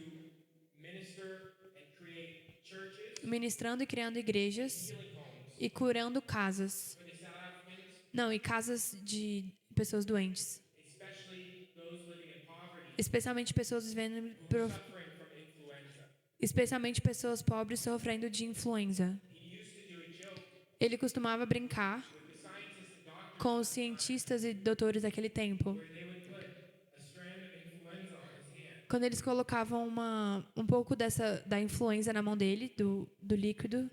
[SPEAKER 2] minister and create churches,
[SPEAKER 3] ministrando e criando igrejas
[SPEAKER 2] healing homes
[SPEAKER 3] e curando casas.
[SPEAKER 2] for the South Africans,
[SPEAKER 3] Não, e casas de pessoas doentes,
[SPEAKER 2] especially those living in poverty,
[SPEAKER 3] especialmente pessoas vivendo
[SPEAKER 2] suffering from influenza.
[SPEAKER 3] especialmente pessoas pobres sofrendo de influenza.
[SPEAKER 2] He used to do a joke
[SPEAKER 3] Ele costumava brincar
[SPEAKER 2] with the scientists and doctors
[SPEAKER 3] com os cientistas e doutores daquele tempo,
[SPEAKER 2] where they would put a strand of influenza on his hand
[SPEAKER 3] quando eles colocavam um pouco da influenza na mão dele, do líquido,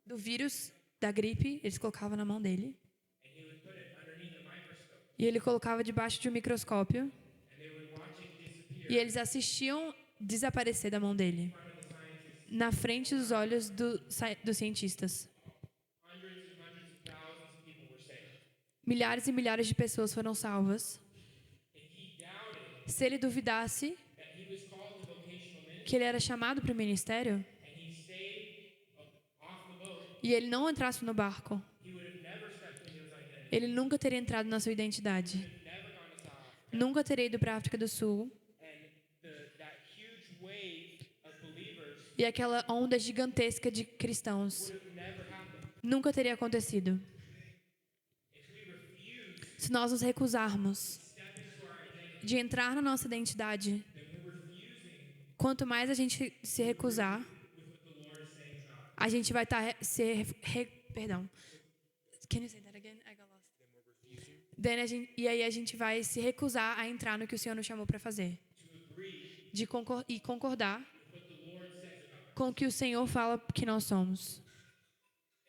[SPEAKER 3] do vírus, da gripe, eles colocavam na mão dele.
[SPEAKER 2] and he would put it underneath a microscope
[SPEAKER 3] E ele colocava debaixo de um microscópio
[SPEAKER 2] and they would watch it disappear
[SPEAKER 3] e eles assistiam desaparecer da mão dele,
[SPEAKER 2] in front of the scientists.
[SPEAKER 3] na frente dos olhos dos cientistas.
[SPEAKER 2] Hundreds and hundreds of thousands of people were saved.
[SPEAKER 3] Milhares e milhares de pessoas foram salvas.
[SPEAKER 2] If he doubted
[SPEAKER 3] Se ele duvidasse
[SPEAKER 2] that he was called to vocational ministry
[SPEAKER 3] que ele era chamado para o ministério
[SPEAKER 2] and he stayed off the boat,
[SPEAKER 3] e ele não entrasse no barco,
[SPEAKER 2] he would have never stepped into his identity.
[SPEAKER 3] ele nunca teria entrado na sua identidade.
[SPEAKER 2] Never gone to South Africa.
[SPEAKER 3] Nunca teria ido para a África do Sul.
[SPEAKER 2] And that huge wave of believers
[SPEAKER 3] E aquela onda gigantesca de cristãos
[SPEAKER 2] would have never happened.
[SPEAKER 3] nunca teria acontecido.
[SPEAKER 2] If we refuse
[SPEAKER 3] Se nós nos recusarmos
[SPEAKER 2] to step into our identity,
[SPEAKER 3] de entrar na nossa identidade,
[SPEAKER 2] then we're refusing
[SPEAKER 3] quanto mais a gente se recusar,
[SPEAKER 2] with what the Lord is saying is not.
[SPEAKER 3] a gente vai estar perdão. Can you say that again? I got lost. Then e aí a gente vai se recusar a entrar no que o Senhor nos chamou para fazer. De concordar com o que o Senhor fala que nós somos.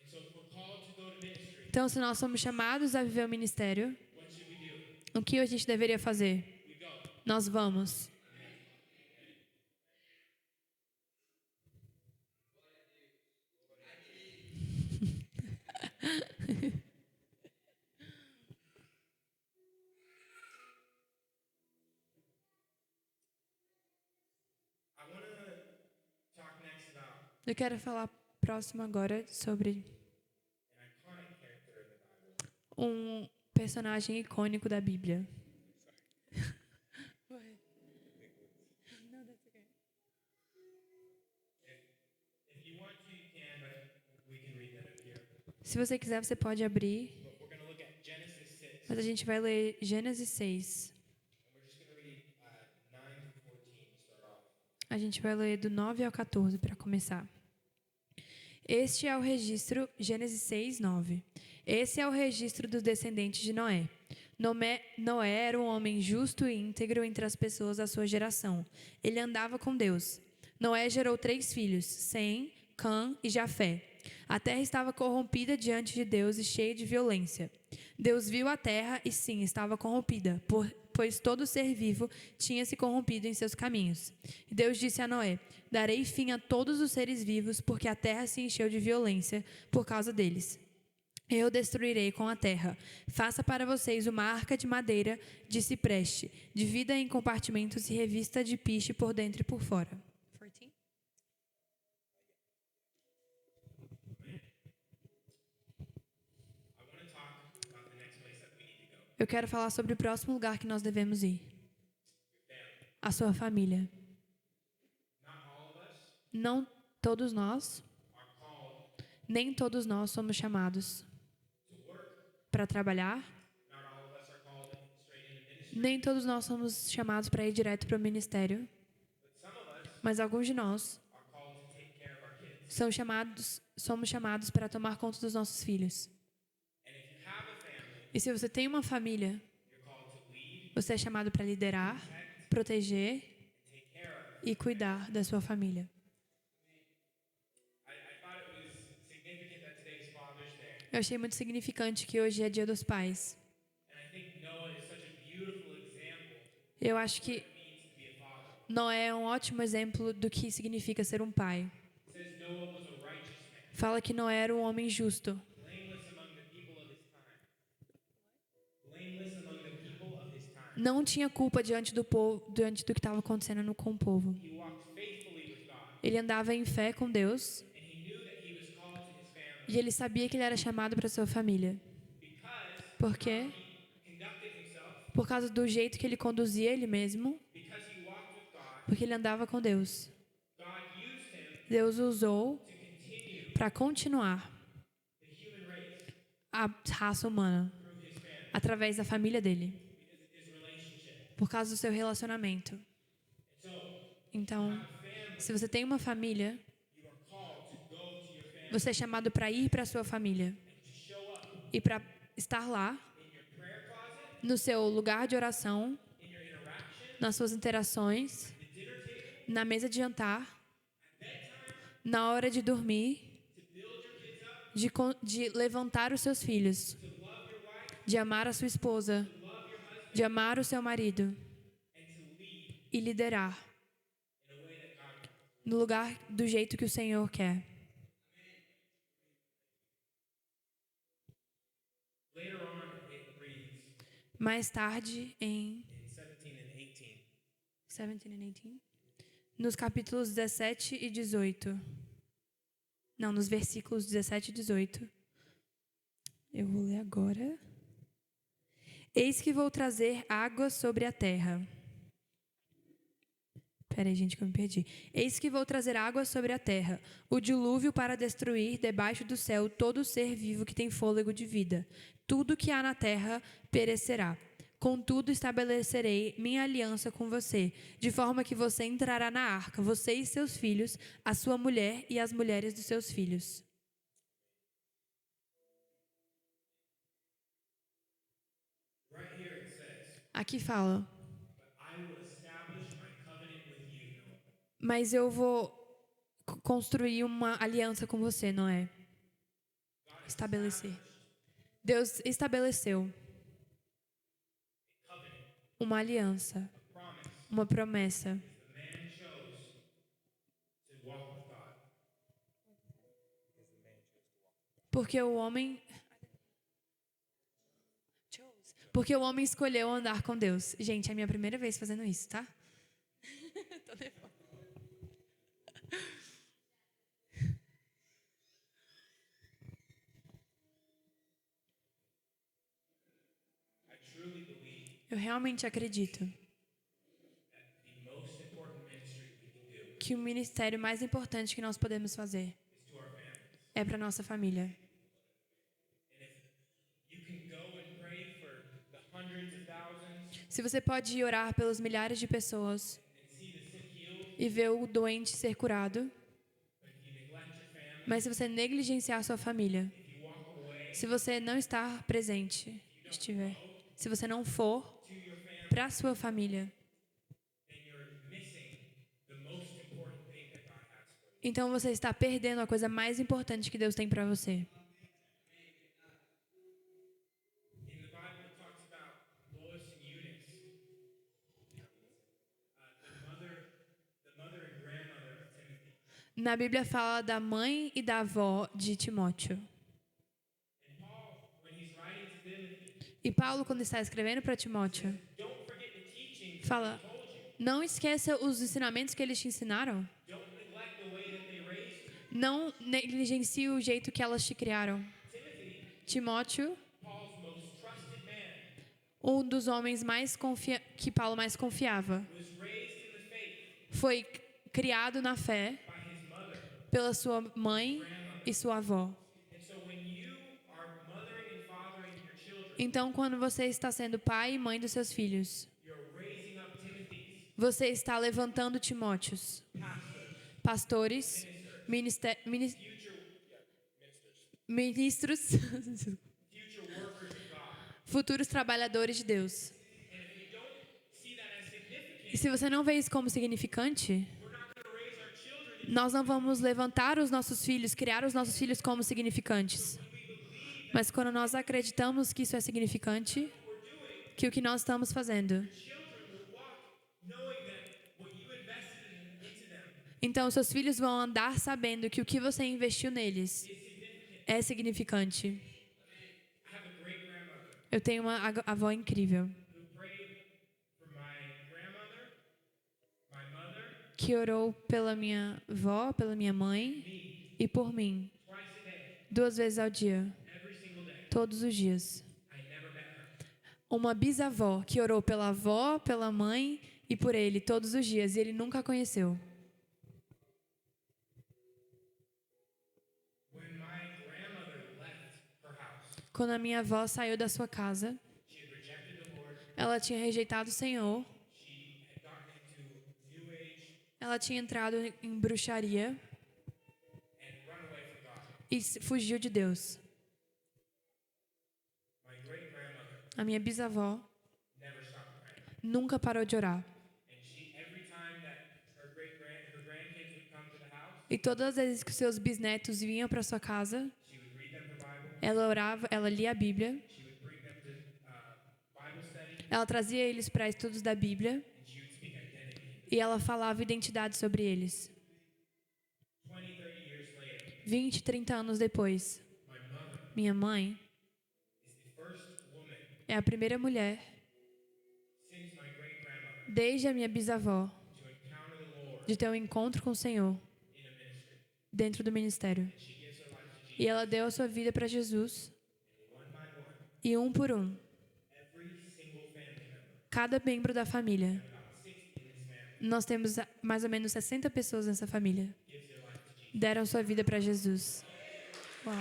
[SPEAKER 2] And so if we're called to go to ministry,
[SPEAKER 3] Então, se nós somos chamados a viver o ministério,
[SPEAKER 2] what should we do?
[SPEAKER 3] o que a gente deveria fazer?
[SPEAKER 2] We go.
[SPEAKER 3] Nós vamos. Eu quero falar próximo agora sobre um personagem icônico da Bíblia. Se você quiser, você pode abrir. Mas a gente vai ler Gênesis 6. A gente vai ler do 9 ao 14 para começar. Este é o registro, Gênesis 6, 9. Esse é o registro dos descendentes de Noé. Noé era um homem justo e íntegro entre as pessoas da sua geração. Ele andava com Deus. Noé gerou 3 filhos, Sem, Cã e Jafé. A terra estava corrompida diante de Deus e cheia de violência. Deus viu a terra e sim, estava corrompida, pois todo ser vivo tinha se corrompido em seus caminhos. E Deus disse a Noé: darei fim a todos os seres vivos, porque a terra se encheu de violência por causa deles. Eu destruirei com a terra. Faça para vocês uma arca de madeira de cipreste, divida em compartimentos e revista de piche por dentro e por fora. 14? Eu quero falar sobre o próximo lugar que nós devemos ir. A sua família. Não todos nós, nem todos nós somos chamados para trabalhar. Nem todos nós somos chamados para ir direto para o ministério. Mas alguns de nós somos chamados para tomar conta dos nossos filhos. E se você tem uma família, você é chamado para liderar, proteger e cuidar da sua família. Eu achei muito significante que hoje é Dia dos Pais. Eu acho que Noé é um ótimo exemplo do que significa ser um pai. Fala que Noé era um homem justo. Não tinha culpa diante do povo, diante do que estava acontecendo com o povo. Ele andava em fé com Deus. E ele sabia que ele era chamado para sua família. Por quê? Por causa do jeito que ele conduzia ele mesmo. Porque ele andava com Deus. Deus o usou para continuar a raça humana através da família dele. Por causa do seu relacionamento. Então, se você tem uma família, você é chamado para ir para a sua família e para estar lá, no seu lugar de oração, nas suas interações, na mesa de jantar, na hora de dormir, de levantar os seus filhos, de amar a sua esposa, de amar o seu marido e liderar no lugar do jeito que o Senhor quer. Mais tarde, em 17 and 18, nos capítulos 17 e 18, não, nos versículos 17 e 18, eu vou ler agora. Eis que vou trazer água sobre a terra. Peraí, gente, que eu me perdi. Eis que vou trazer água sobre a terra, o dilúvio para destruir debaixo do céu todo ser vivo que tem fôlego de vida. Tudo que há na terra perecerá. Contudo, estabelecerei minha aliança com você, de forma que você entrará na arca, você e seus filhos, a sua mulher e as mulheres dos seus filhos. Aqui fala: mas eu vou construir uma aliança com você, Noé. Estabelecer. Deus estabeleceu uma aliança, uma promessa. Porque o homem escolheu andar com Deus. Gente, é a minha primeira vez fazendo isso, tá? Tô nervosa.
[SPEAKER 2] truly believe
[SPEAKER 3] Eu realmente acredito
[SPEAKER 2] that the most important ministry we can do
[SPEAKER 3] que o ministério mais importante que nós podemos fazer
[SPEAKER 2] is to our families.
[SPEAKER 3] é para nossa família.
[SPEAKER 2] And if you can go and pray for the hundreds of thousands
[SPEAKER 3] Se você pode ir orar pelos milhares de pessoas
[SPEAKER 2] and see the sick healed,
[SPEAKER 3] e ver o doente ser curado,
[SPEAKER 2] but if you neglect your family,
[SPEAKER 3] mas se você negligenciar a sua família,
[SPEAKER 2] if you walk away
[SPEAKER 3] se você não estar presente, se você não for
[SPEAKER 2] to your family,
[SPEAKER 3] para a sua família,
[SPEAKER 2] then you're missing the most important thing that God has for you.
[SPEAKER 3] então você está perdendo a coisa mais importante que Deus tem para você.
[SPEAKER 2] In the Bible, it talks about Lois and Eunice, the mother and grandmother of Timothy.
[SPEAKER 3] Na Bíblia fala da mãe e da avó de Timóteo.
[SPEAKER 2] And Paul, when he's writing to Timothy,
[SPEAKER 3] E Paulo, quando está escrevendo para Timóteo,
[SPEAKER 2] don't forget the teachings
[SPEAKER 3] fala:
[SPEAKER 2] he told you.
[SPEAKER 3] não esqueça os ensinamentos que eles te ensinaram.
[SPEAKER 2] Don't neglect the way that they raised you.
[SPEAKER 3] Não negligencie o jeito que elas te criaram.
[SPEAKER 2] Timothy,
[SPEAKER 3] Timóteo,
[SPEAKER 2] Paul's most trusted man,
[SPEAKER 3] um dos homens que Paulo mais confiava,
[SPEAKER 2] was raised in the faith
[SPEAKER 3] foi criado na fé
[SPEAKER 2] by his mother.
[SPEAKER 3] pela sua mãe e sua avó.
[SPEAKER 2] And so when you are mothering and fathering your children,
[SPEAKER 3] Então, quando você está sendo pai e mãe dos seus filhos,
[SPEAKER 2] you're raising up Timothys,
[SPEAKER 3] você está levantando Timóteos, pastores, ministros,
[SPEAKER 2] future workers of God.
[SPEAKER 3] futuros trabalhadores de Deus.
[SPEAKER 2] And if you don't see that as significant,
[SPEAKER 3] E se você não vê isso como significante,
[SPEAKER 2] we're not going to raise our children
[SPEAKER 3] nós não vamos levantar os nossos filhos, criar os nossos filhos como significantes. Mas quando nós acreditamos que isso é significante, que o que nós estamos fazendo,
[SPEAKER 2] children will walk knowing that what you invested into them
[SPEAKER 3] então os seus filhos vão andar sabendo que o que você investiu neles é significante.
[SPEAKER 2] I have a great grandmother
[SPEAKER 3] Eu tenho uma avó incrível
[SPEAKER 2] who prayed for my grandmother, my mother,
[SPEAKER 3] que orou pela minha avó, pela minha mãe e por mim
[SPEAKER 2] twice a day,
[SPEAKER 3] 2 vezes ao dia,
[SPEAKER 2] every single day.
[SPEAKER 3] todos os dias.
[SPEAKER 2] I never met her.
[SPEAKER 3] Uma bisavó que orou pela avó, pela mãe e por ele todos os dias e ele nunca a conheceu.
[SPEAKER 2] When my grandmother left her house,
[SPEAKER 3] Quando a minha avó saiu da sua casa,
[SPEAKER 2] she had rejected the Lord.
[SPEAKER 3] ela tinha rejeitado o Senhor,
[SPEAKER 2] She had gotten into New Age
[SPEAKER 3] ela tinha entrado em bruxaria
[SPEAKER 2] and run away from God.
[SPEAKER 3] e fugiu de Deus.
[SPEAKER 2] My great grandmother
[SPEAKER 3] A minha bisavó
[SPEAKER 2] never stopped praying.
[SPEAKER 3] nunca parou de orar.
[SPEAKER 2] And she, every time that her grandkids would come to the house,
[SPEAKER 3] E todas as vezes que seus bisnetos vinham para sua casa,
[SPEAKER 2] she would read them the Bible.
[SPEAKER 3] ela orava, ela lia a Bíblia,
[SPEAKER 2] She would bring them to Bible study,
[SPEAKER 3] ela trazia eles para estudos da Bíblia
[SPEAKER 2] and she would speak identity.
[SPEAKER 3] e ela falava identidade sobre eles.
[SPEAKER 2] 20, 30 years later,
[SPEAKER 3] 20, 30 anos depois,
[SPEAKER 2] my mother
[SPEAKER 3] minha mãe
[SPEAKER 2] is the first woman
[SPEAKER 3] é a primeira mulher,
[SPEAKER 2] since my great grandmother
[SPEAKER 3] desde a minha bisavó,
[SPEAKER 2] to encounter the Lord
[SPEAKER 3] de ter um encontro com o Senhor
[SPEAKER 2] in a ministry.
[SPEAKER 3] dentro do ministério.
[SPEAKER 2] She gives her life to Jesus.
[SPEAKER 3] E ela deu a sua vida para Jesus,
[SPEAKER 2] One by one,
[SPEAKER 3] e um por um,
[SPEAKER 2] every single family member,
[SPEAKER 3] cada membro da família.
[SPEAKER 2] about 60 in this family,
[SPEAKER 3] Nós temos mais ou menos 60 pessoas nessa família.
[SPEAKER 2] gives their life to Jesus.
[SPEAKER 3] Deram sua vida para Jesus. Uau.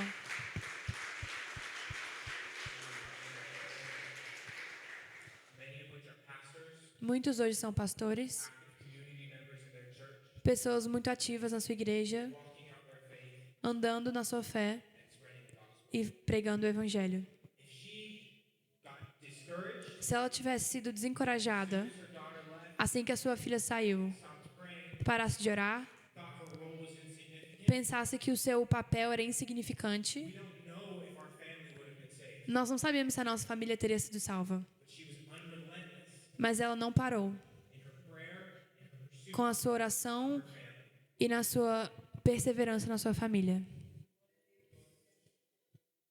[SPEAKER 2] Many of which are pastors,
[SPEAKER 3] Muitos hoje são pastores,
[SPEAKER 2] community members in their church,
[SPEAKER 3] pessoas muito ativas na sua igreja,
[SPEAKER 2] walking out their faith
[SPEAKER 3] andando na sua fé
[SPEAKER 2] and spreading the gospel.
[SPEAKER 3] e pregando o evangelho.
[SPEAKER 2] If she got discouraged,
[SPEAKER 3] Se ela tivesse sido desencorajada,
[SPEAKER 2] her daughter left,
[SPEAKER 3] assim que a sua filha saiu,
[SPEAKER 2] stopped praying,
[SPEAKER 3] parasse de orar,
[SPEAKER 2] thought her role was insignificant,
[SPEAKER 3] pensasse que o seu papel era insignificante,
[SPEAKER 2] we don't know if our family would have been saved.
[SPEAKER 3] nós não sabemos se a nossa família teria sido salva.
[SPEAKER 2] But she was unrelentless
[SPEAKER 3] Mas ela não parou.
[SPEAKER 2] in her prayer and her pursuit
[SPEAKER 3] Com a sua oração
[SPEAKER 2] of her family.
[SPEAKER 3] e na sua perseverança na sua família.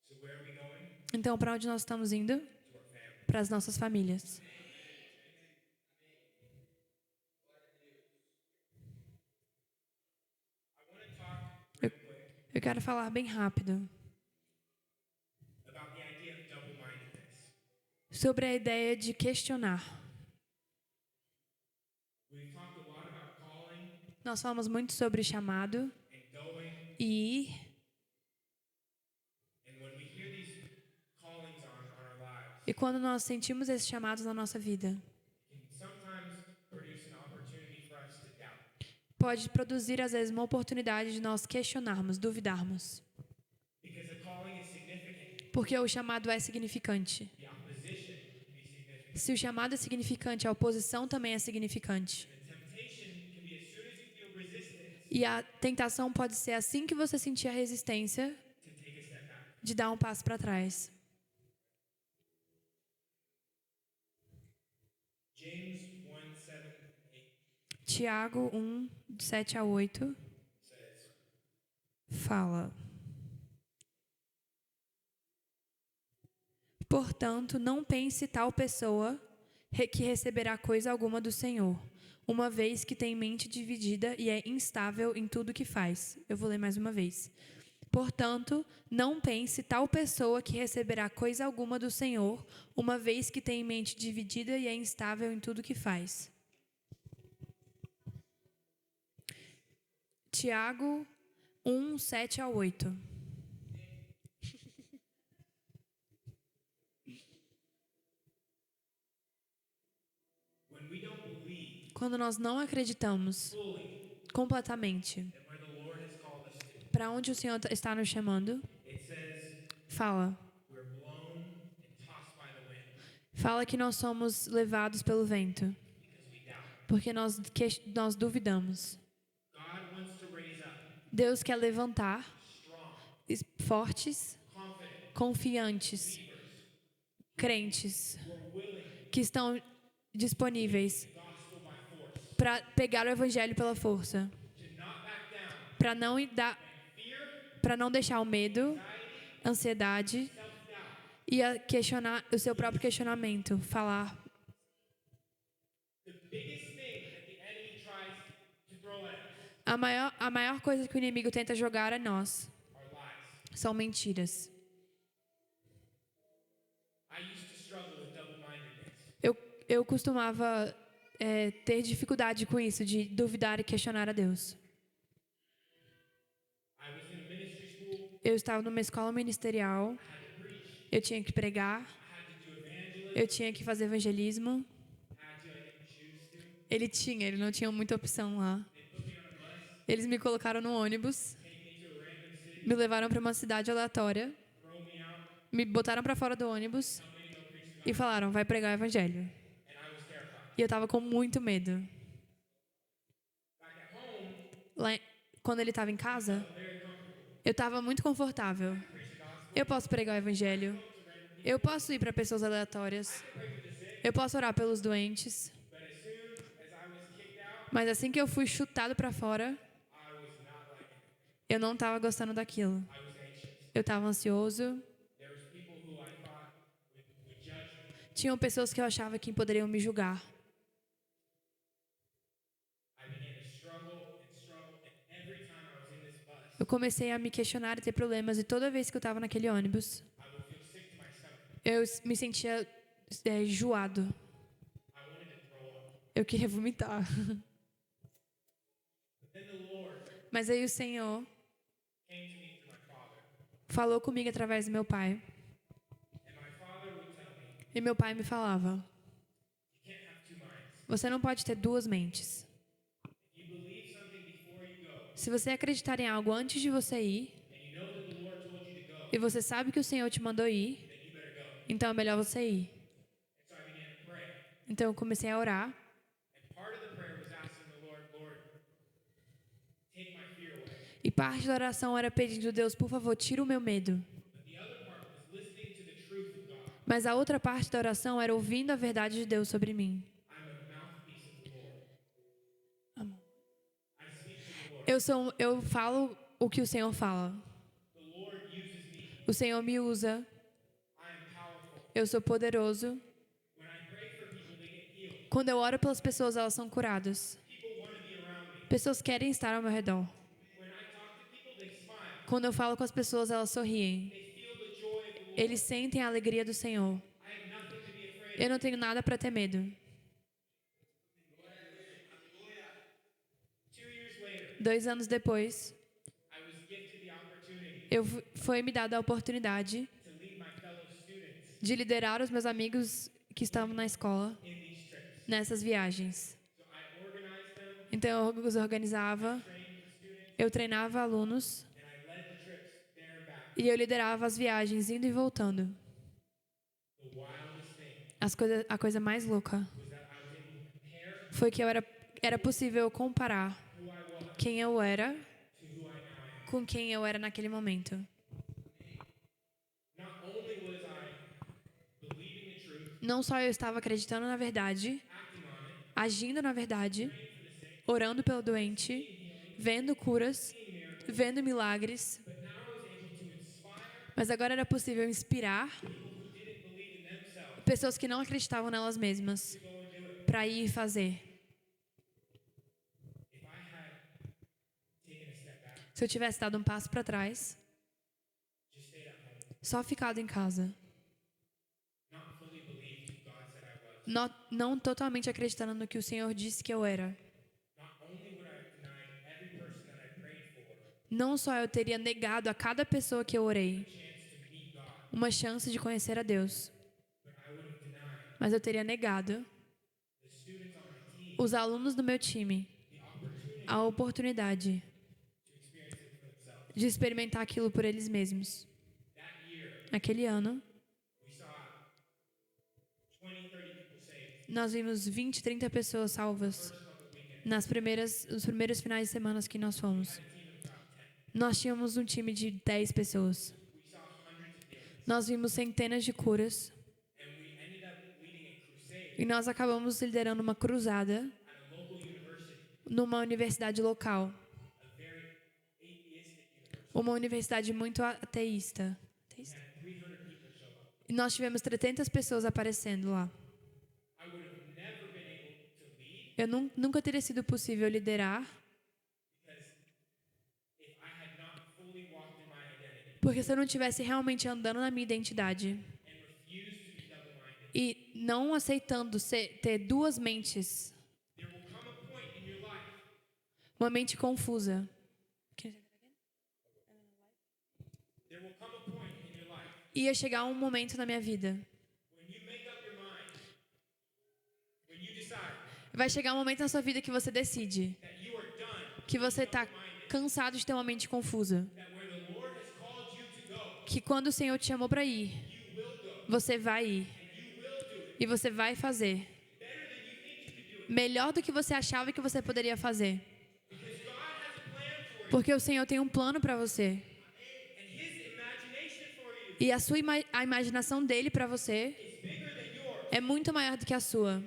[SPEAKER 2] So where are we going?
[SPEAKER 3] Então, para onde nós estamos indo?
[SPEAKER 2] To our family.
[SPEAKER 3] Para as nossas famílias.
[SPEAKER 2] I want to talk real quick
[SPEAKER 3] Eu quero falar bem rápido
[SPEAKER 2] about the idea of double-mindedness.
[SPEAKER 3] sobre a ideia de questionar.
[SPEAKER 2] We've talked a lot about calling
[SPEAKER 3] Nós falamos muito sobre chamado
[SPEAKER 2] and going,
[SPEAKER 3] e ir.
[SPEAKER 2] and when we hear these callings on our lives,
[SPEAKER 3] E quando nós sentimos esses chamados na nossa vida,
[SPEAKER 2] it can sometimes produce an opportunity for us to doubt.
[SPEAKER 3] pode produzir, às vezes, uma oportunidade de nós questionarmos, duvidarmos.
[SPEAKER 2] Because the calling is significant,
[SPEAKER 3] Porque o chamado é significante.
[SPEAKER 2] the opposition can be significant.
[SPEAKER 3] Se o chamado é significante, a oposição também é significante.
[SPEAKER 2] The temptation can be as soon as you feel resistance
[SPEAKER 3] E a tentação pode ser assim que você sentir a resistência,
[SPEAKER 2] to take a step back.
[SPEAKER 3] de dar um passo para trás.
[SPEAKER 2] James 1:7-8
[SPEAKER 3] Tiago 1, 7 a 8,
[SPEAKER 2] says,
[SPEAKER 3] fala: Portanto, não pense tal pessoa que receberá coisa alguma do Senhor, uma vez que tem mente dividida e é instável em tudo que faz. Eu vou ler mais uma vez. Portanto, não pense tal pessoa que receberá coisa alguma do Senhor, uma vez que tem mente dividida e é instável em tudo que faz. Tiago 1, 7 a 8.
[SPEAKER 2] when we don't believe
[SPEAKER 3] Quando nós não acreditamos
[SPEAKER 2] fully
[SPEAKER 3] completamente
[SPEAKER 2] that where the Lord has called us to,
[SPEAKER 3] para onde o Senhor está nos chamando,
[SPEAKER 2] it says
[SPEAKER 3] fala.
[SPEAKER 2] we're blown and tossed by the wind
[SPEAKER 3] Fala que nós somos levados pelo vento,
[SPEAKER 2] because we doubt.
[SPEAKER 3] porque nós duvidamos.
[SPEAKER 2] God wants to raise up
[SPEAKER 3] Deus quer levantar
[SPEAKER 2] strong,
[SPEAKER 3] fortes,
[SPEAKER 2] confident
[SPEAKER 3] confiantes,
[SPEAKER 2] believers
[SPEAKER 3] crentes,
[SPEAKER 2] who are willing
[SPEAKER 3] que estão disponíveis
[SPEAKER 2] the gospel by force,
[SPEAKER 3] para pegar o evangelho pela força,
[SPEAKER 2] to not back down,
[SPEAKER 3] para não
[SPEAKER 2] fear,
[SPEAKER 3] para não deixar o medo, ansiedade
[SPEAKER 2] self-doubt.
[SPEAKER 3] e a questionar o seu próprio questionamento, falar.
[SPEAKER 2] The biggest thing that the enemy tries to throw at us
[SPEAKER 3] A maior coisa que o inimigo tenta jogar a nós
[SPEAKER 2] are lies.
[SPEAKER 3] são mentiras.
[SPEAKER 2] I used to struggle with double-mindedness.
[SPEAKER 3] Eu costumava ter dificuldade com isso, de duvidar e questionar a Deus.
[SPEAKER 2] I was in a ministry school,
[SPEAKER 3] Eu estava numa escola ministerial,
[SPEAKER 2] had to preach,
[SPEAKER 3] eu tinha que pregar,
[SPEAKER 2] had to do evangelism,
[SPEAKER 3] eu tinha que fazer evangelismo.
[SPEAKER 2] had to, I didn't choose to.
[SPEAKER 3] Ele não tinha muita opção lá.
[SPEAKER 2] They put me on a bus,
[SPEAKER 3] Eles me colocaram no ônibus,
[SPEAKER 2] take me to a random city,
[SPEAKER 3] me levaram para uma cidade aleatória,
[SPEAKER 2] throw me out,
[SPEAKER 3] me botaram para fora do ônibus
[SPEAKER 2] tell me to go preach the
[SPEAKER 3] e falaram, vai pregar o evangelho.
[SPEAKER 2] gospel, and I was terrified.
[SPEAKER 3] E eu estava com muito medo.
[SPEAKER 2] Back at home,
[SPEAKER 3] Lá, quando ele estava em casa,
[SPEAKER 2] very comfortable.
[SPEAKER 3] eu estava muito confortável.
[SPEAKER 2] Preach the gospel,
[SPEAKER 3] Eu posso pregar o evangelho. Eu posso ir para pessoas aleatórias. Eu posso orar pelos doentes.
[SPEAKER 2] but as soon as I was kicked out,
[SPEAKER 3] Mas assim que eu fui chutado para fora,
[SPEAKER 2] I was not liking it.
[SPEAKER 3] eu não estava gostando daquilo.
[SPEAKER 2] I was anxious.
[SPEAKER 3] Eu estava ansioso.
[SPEAKER 2] There was people who I thought would judge me.
[SPEAKER 3] Tinham pessoas que eu achava que poderiam me julgar.
[SPEAKER 2] I began to struggle, and every time I was in this bus,
[SPEAKER 3] Eu comecei a me questionar e ter problemas. E toda vez que eu estava naquele ônibus,
[SPEAKER 2] I would feel sick to my stomach.
[SPEAKER 3] eu me sentia enjoado.
[SPEAKER 2] I wanted to throw up.
[SPEAKER 3] Eu queria vomitar.
[SPEAKER 2] But then the Lord
[SPEAKER 3] Mas aí o Senhor
[SPEAKER 2] came to me through my father,
[SPEAKER 3] falou comigo através do meu pai.
[SPEAKER 2] and my father would tell me,
[SPEAKER 3] E meu pai me falava,
[SPEAKER 2] you can't have two minds.
[SPEAKER 3] você não pode ter duas mentes.
[SPEAKER 2] If you believe something before you go,
[SPEAKER 3] Se você acreditar em algo antes de você ir,
[SPEAKER 2] and you know that the Lord told you to go,
[SPEAKER 3] e você sabe que o Senhor te mandou ir,
[SPEAKER 2] then you better go.
[SPEAKER 3] então é melhor você ir.
[SPEAKER 2] And so I began to pray.
[SPEAKER 3] Então eu comecei a orar.
[SPEAKER 2] And part of the prayer was asking the Lord, Lord, take my fear away.
[SPEAKER 3] E parte da oração era pedindo, Deus, por favor, tira o meu medo.
[SPEAKER 2] But the other part was listening to the truth of God.
[SPEAKER 3] Mas a outra parte da oração era ouvindo a verdade de Deus sobre mim.
[SPEAKER 2] I'm a mouthpiece of the Lord.
[SPEAKER 3] Amor.
[SPEAKER 2] I speak to the Lord.
[SPEAKER 3] Eu falo o que o Senhor fala.
[SPEAKER 2] The Lord uses me.
[SPEAKER 3] O Senhor me usa.
[SPEAKER 2] I am powerful.
[SPEAKER 3] Eu sou poderoso.
[SPEAKER 2] When I pray for people, they get healed.
[SPEAKER 3] Quando eu oro pelas pessoas, elas são curadas.
[SPEAKER 2] People want to be around me.
[SPEAKER 3] Pessoas querem estar ao meu redor.
[SPEAKER 2] When I talk to people, they smile.
[SPEAKER 3] Quando eu falo com as pessoas, elas sorriem.
[SPEAKER 2] They feel the joy of the Lord.
[SPEAKER 3] Eles sentem a alegria do Senhor.
[SPEAKER 2] I have nothing to be
[SPEAKER 3] Eu não tenho nada para ter medo. 2 anos depois,
[SPEAKER 2] I was gifted the opportunity
[SPEAKER 3] foi me dada a oportunidade
[SPEAKER 2] to lead my fellow students
[SPEAKER 3] de liderar os meus amigos que estavam na escola
[SPEAKER 2] in these trips.
[SPEAKER 3] nessas viagens.
[SPEAKER 2] So I organized them,
[SPEAKER 3] Então eu os organizava,
[SPEAKER 2] trained the students,
[SPEAKER 3] eu treinava alunos
[SPEAKER 2] and I led the trips there and back.
[SPEAKER 3] e eu liderava as viagens indo e voltando.
[SPEAKER 2] The wildest thing
[SPEAKER 3] A coisa mais louca
[SPEAKER 2] was that I was able to compare
[SPEAKER 3] foi que era possível comparar
[SPEAKER 2] who I was
[SPEAKER 3] quem eu era
[SPEAKER 2] to who I now am.
[SPEAKER 3] com quem eu era naquele momento.
[SPEAKER 2] Not only was I believing the truth,
[SPEAKER 3] Não só eu estava acreditando na verdade,
[SPEAKER 2] acting on it,
[SPEAKER 3] agindo na verdade, orando pelo doente, vendo curas, vendo milagres,
[SPEAKER 2] but now I was able to inspire
[SPEAKER 3] mas agora era possível inspirar
[SPEAKER 2] people who didn't believe in themselves
[SPEAKER 3] pessoas que não acreditavam nelas mesmas
[SPEAKER 2] to go and do it.
[SPEAKER 3] para ir e fazer.
[SPEAKER 2] If I had taken a step back,
[SPEAKER 3] Se eu tivesse dado um passo para trás,
[SPEAKER 2] just stayed at home,
[SPEAKER 3] só ficado em casa,
[SPEAKER 2] not fully believed who God said I was,
[SPEAKER 3] não totalmente acreditando no que o Senhor disse que eu era,
[SPEAKER 2] not only would I have denied every person that I prayed for
[SPEAKER 3] não só eu teria negado a cada pessoa que eu orei
[SPEAKER 2] a chance to meet God,
[SPEAKER 3] uma chance de conhecer a Deus,
[SPEAKER 2] but I would have denied
[SPEAKER 3] mas eu teria negado
[SPEAKER 2] the students on my team
[SPEAKER 3] os alunos do meu time
[SPEAKER 2] the opportunity
[SPEAKER 3] a oportunidade
[SPEAKER 2] to experience it for themselves.
[SPEAKER 3] de experimentar aquilo por eles mesmos.
[SPEAKER 2] That year,
[SPEAKER 3] Naquele ano,
[SPEAKER 2] we saw 20, 30 people saved.
[SPEAKER 3] nós vimos 20, 30 pessoas salvas
[SPEAKER 2] First couple weekends,
[SPEAKER 3] nos primeiros finais de semana que nós fomos.
[SPEAKER 2] a team of about 10.
[SPEAKER 3] Nós tínhamos um time de 10 pessoas.
[SPEAKER 2] We saw hundreds of healings,
[SPEAKER 3] Nós vimos centenas de curas
[SPEAKER 2] and we ended up leading a crusade
[SPEAKER 3] e nós acabamos liderando uma cruzada
[SPEAKER 2] at a local university,
[SPEAKER 3] numa universidade local,
[SPEAKER 2] a very atheistic university.
[SPEAKER 3] uma universidade muito ateísta.
[SPEAKER 2] We had 300 people show up.
[SPEAKER 3] E nós tivemos 300 pessoas aparecendo lá.
[SPEAKER 2] I would have never been able to lead
[SPEAKER 3] Eu nunca teria sido possível liderar,
[SPEAKER 2] because if I had not fully walked in my identity
[SPEAKER 3] porque se eu não estivesse realmente andando na minha identidade
[SPEAKER 2] and refused to be double-minded,
[SPEAKER 3] e não aceitando ter duas mentes,
[SPEAKER 2] there will come a point in your life
[SPEAKER 3] uma mente confusa.
[SPEAKER 2] there will come a point in your life
[SPEAKER 3] Ia chegar um momento na minha vida.
[SPEAKER 2] when you make up your mind, when you decide
[SPEAKER 3] Vai chegar um momento na sua vida que você decide
[SPEAKER 2] that you are done,
[SPEAKER 3] que você está cansado de ter uma mente confusa.
[SPEAKER 2] that where the Lord has called you to go,
[SPEAKER 3] Que quando o Senhor te chamou para ir,
[SPEAKER 2] you will go,
[SPEAKER 3] você vai ir.
[SPEAKER 2] you will do it
[SPEAKER 3] E você vai fazer.
[SPEAKER 2] better than you think you could do it,
[SPEAKER 3] Melhor do que você achava que você poderia fazer.
[SPEAKER 2] because God has a plan for you,
[SPEAKER 3] Porque o Senhor tem um plano para você.
[SPEAKER 2] and His imagination for you
[SPEAKER 3] E a imaginação dele para você
[SPEAKER 2] is bigger than yours,
[SPEAKER 3] é muito maior do que a sua.
[SPEAKER 2] and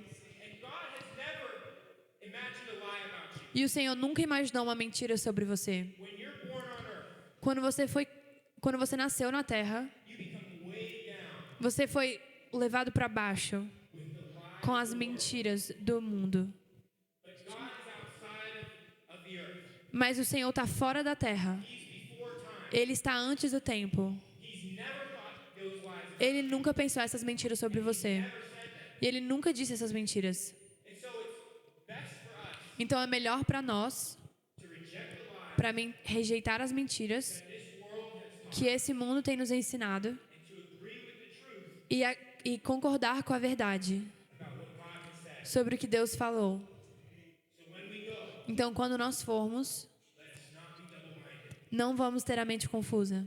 [SPEAKER 2] God has never imagined a lie about you.
[SPEAKER 3] E o Senhor nunca imaginou uma mentira sobre você.
[SPEAKER 2] When you're born on earth,
[SPEAKER 3] Quando você nasceu na terra,
[SPEAKER 2] you become way down
[SPEAKER 3] você foi levado para baixo
[SPEAKER 2] with the lie,
[SPEAKER 3] com as mentiras do mundo.
[SPEAKER 2] but God is outside of the earth.
[SPEAKER 3] Mas o Senhor está fora da terra.
[SPEAKER 2] He's before time.
[SPEAKER 3] Ele está antes do tempo.
[SPEAKER 2] He's never thought those lies.
[SPEAKER 3] Ele nunca pensou essas mentiras sobre você.
[SPEAKER 2] Never said that.
[SPEAKER 3] E ele nunca disse essas mentiras.
[SPEAKER 2] And so it's best for us
[SPEAKER 3] Então é melhor para nós,
[SPEAKER 2] to reject the lie
[SPEAKER 3] para mim, rejeitar as mentiras
[SPEAKER 2] that this world has taught
[SPEAKER 3] que esse mundo tem nos ensinado
[SPEAKER 2] and to agree with the truth
[SPEAKER 3] e concordar com a verdade
[SPEAKER 2] about what God has said.
[SPEAKER 3] sobre o que Deus falou.
[SPEAKER 2] So when we go,
[SPEAKER 3] Então, quando nós formos,
[SPEAKER 2] let us not be double-minded.
[SPEAKER 3] não vamos ter a mente confusa.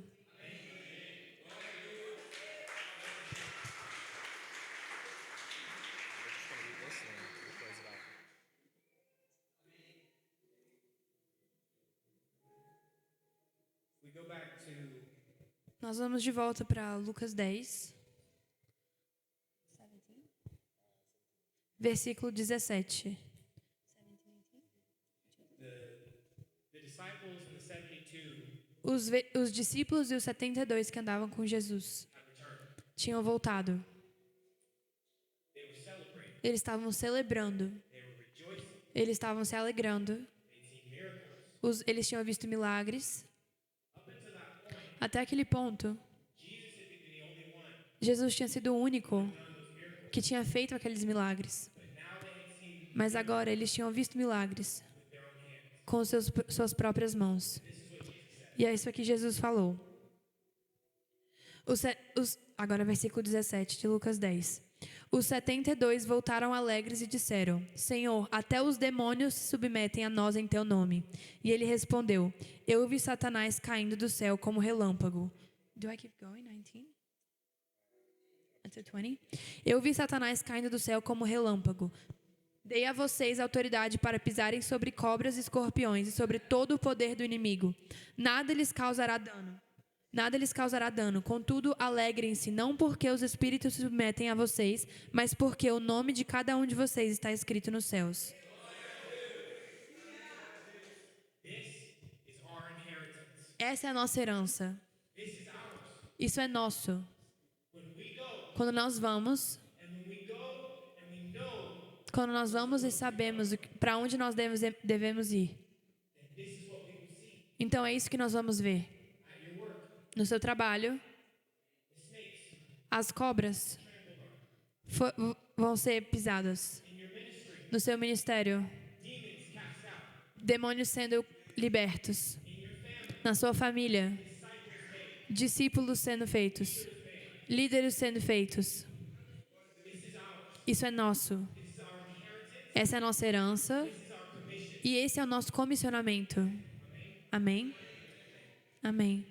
[SPEAKER 2] We go back to
[SPEAKER 3] Nós vamos de volta para Lucas 10, versículo 17.
[SPEAKER 2] the disciples and the 72
[SPEAKER 3] Os discípulos e os 72 que andavam com Jesus
[SPEAKER 2] have returned.
[SPEAKER 3] tinham voltado.
[SPEAKER 2] They were celebrating.
[SPEAKER 3] Eles estavam celebrando.
[SPEAKER 2] They were rejoicing.
[SPEAKER 3] Eles estavam se alegrando.
[SPEAKER 2] They'd seen miracles.
[SPEAKER 3] Eles tinham visto milagres.
[SPEAKER 2] Up until that point,
[SPEAKER 3] Até aquele ponto,
[SPEAKER 2] Jesus had been the only one
[SPEAKER 3] Jesus tinha sido o único que tinha feito aqueles milagres. Mas agora eles tinham visto milagres com suas próprias mãos. E é isso que Jesus falou. Agora versículo 17 de Lucas 10. Os 72 voltaram alegres e disseram: Senhor, até os demônios se submetem a nós em teu nome. E ele respondeu: Eu vi Satanás caindo do céu como relâmpago. Do I keep going? 19? Until 20? Eu vi Satanás caindo do céu como relâmpago. Dei a vocês autoridade para pisarem sobre cobras e escorpiões e sobre todo o poder do inimigo. Nada lhes causará dano. Nada lhes causará dano. Contudo, alegrem-se, não porque os espíritos se submetem a vocês, mas porque o nome de cada um de vocês está escrito nos céus. Essa é a nossa herança. Isso é nosso. Quando nós vamos e sabemos para onde nós devemos ir, então é isso que nós vamos ver. No seu trabalho, as cobras vão ser pisadas. No seu ministério, demônios sendo libertos. Na sua família, discípulos sendo feitos. Líderes sendo feitos. Isso é nosso. Essa é a nossa herança. E esse é o nosso comissionamento. Amém? Amém.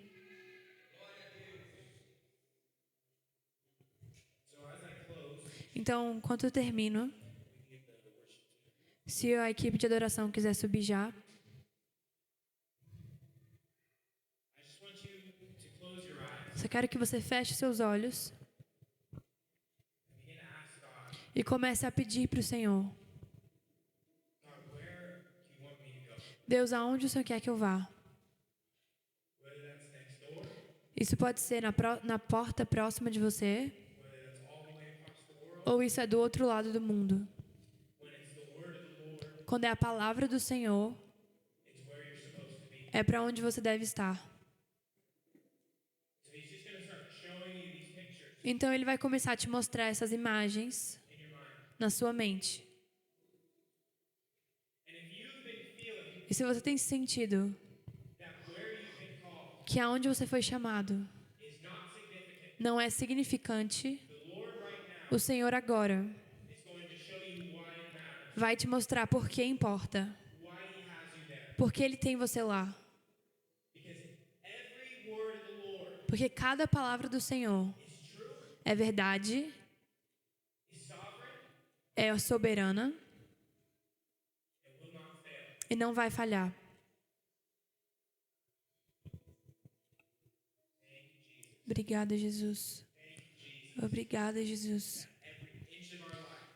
[SPEAKER 3] Então, enquanto eu termino, se a equipe de adoração quiser subir já. Só quero que você feche seus olhos e comece a pedir para o Senhor: Deus, aonde o Senhor quer que eu vá? Isso pode ser na porta próxima de você, ou isso é do outro lado do mundo. Quando é a palavra do Senhor, é para onde você deve estar. Então Ele vai começar a te mostrar essas imagens na sua mente. E se você tem sentido que aonde você foi chamado não é significante, o Senhor agora vai te mostrar por que importa. Porque Ele tem você lá. Porque cada palavra do Senhor é verdade, é soberana e não vai falhar. Obrigada, Jesus. Obrigada, Jesus.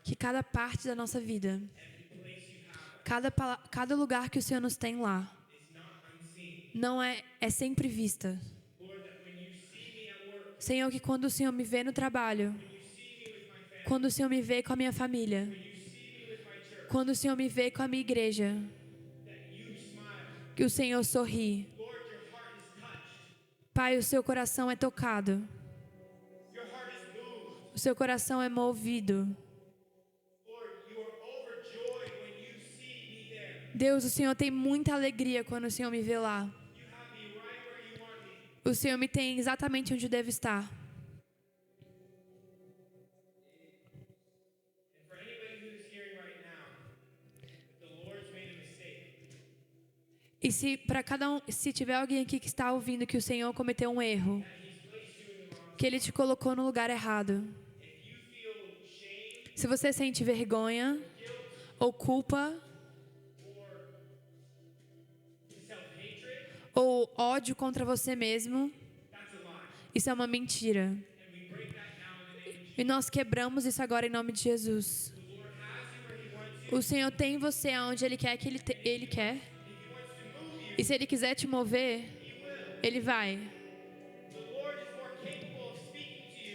[SPEAKER 3] Que cada parte da nossa vida, cada lugar que o Senhor nos tem lá, não é sempre vista. Senhor, que quando o Senhor me vê no trabalho, quando o Senhor me vê com a minha família, quando o Senhor me vê com a minha igreja, que o Senhor sorri. Pai, o seu coração é tocado. O seu coração é movido. Deus, o Senhor tem muita alegria quando o Senhor me vê lá. O Senhor me tem exatamente onde eu devo estar. E se tiver alguém aqui que está ouvindo que o Senhor cometeu um erro, que Ele te colocou no lugar errado, se você sente vergonha ou culpa ou ódio contra você mesmo, isso é uma mentira. E nós quebramos isso agora em nome de Jesus. O Senhor tem você aonde Ele quer que Ele quer. E se Ele quiser te mover, Ele vai.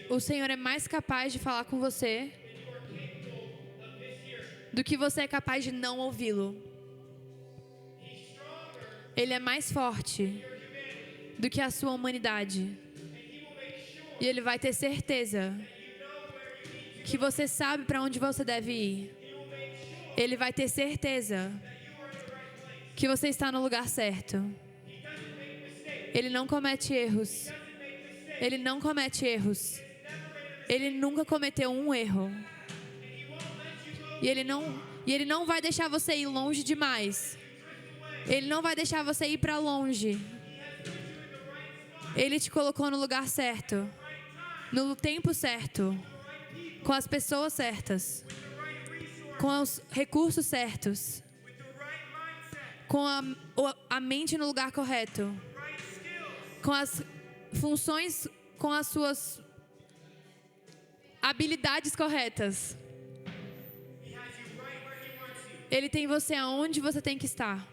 [SPEAKER 3] O Senhor é mais capaz de falar com você do que você é capaz de não ouvi-lo. Ele é mais forte do que a sua humanidade. E Ele vai ter certeza que você sabe para onde você deve ir. Ele vai ter certeza que você está no lugar certo. Ele não comete erros. Ele não comete erros. Ele nunca cometeu um erro. E ele não vai deixar você ir longe demais. Ele não vai deixar você ir para longe. Ele te colocou no lugar certo, no tempo certo, com as pessoas certas, com os recursos certos, com a mente no lugar correto, com as funções, com as suas habilidades corretas. Ele tem você aonde você tem que estar.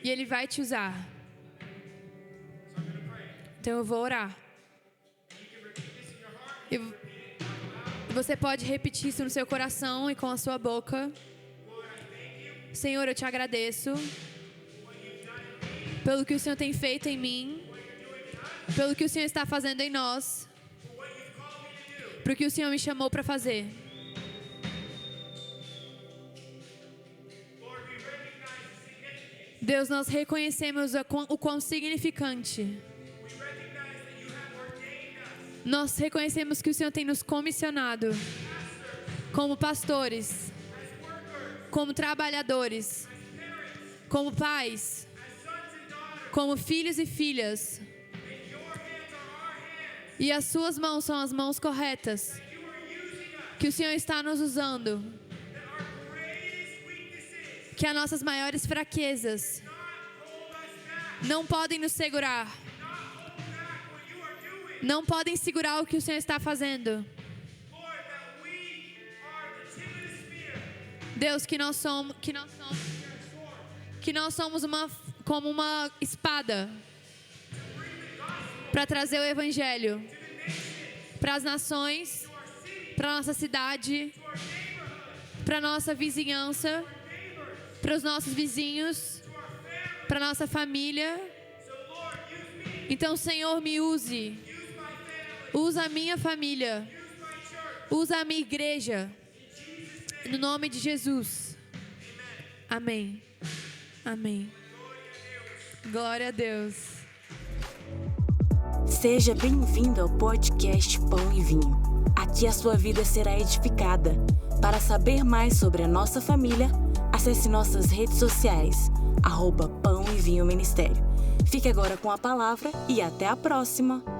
[SPEAKER 3] E Ele vai te usar. Então eu vou orar. E você pode repetir isso no seu coração e com a sua boca. Senhor, eu te agradeço pelo que o Senhor tem feito em mim, pelo que o Senhor está fazendo em nós, para o que o Senhor me chamou para fazer. Deus, nós reconhecemos o quão significante. Nós reconhecemos que o Senhor tem nos comissionado como pastores, como trabalhadores, como pais, como filhos e filhas. E as suas mãos são as mãos corretas, que o Senhor está nos usando. Que as nossas maiores fraquezas não podem nos segurar. Não podem segurar o que o Senhor está fazendo. Deus, que nós somos como uma espada para trazer o Evangelho para as nações, para a nossa cidade, para a nossa vizinhança, para os nossos vizinhos, para a nossa família. Então, Senhor, me use. Usa a minha família. Usa a minha igreja. No nome de Jesus. Amém. Amém. Glória a Deus.
[SPEAKER 1] Seja bem-vindo ao podcast Pão e Vinho. Aqui a sua vida será edificada. Para saber mais sobre a nossa família, acesse nossas redes sociais, @Pão e Vinho Ministério. Fique agora com a palavra e até a próxima!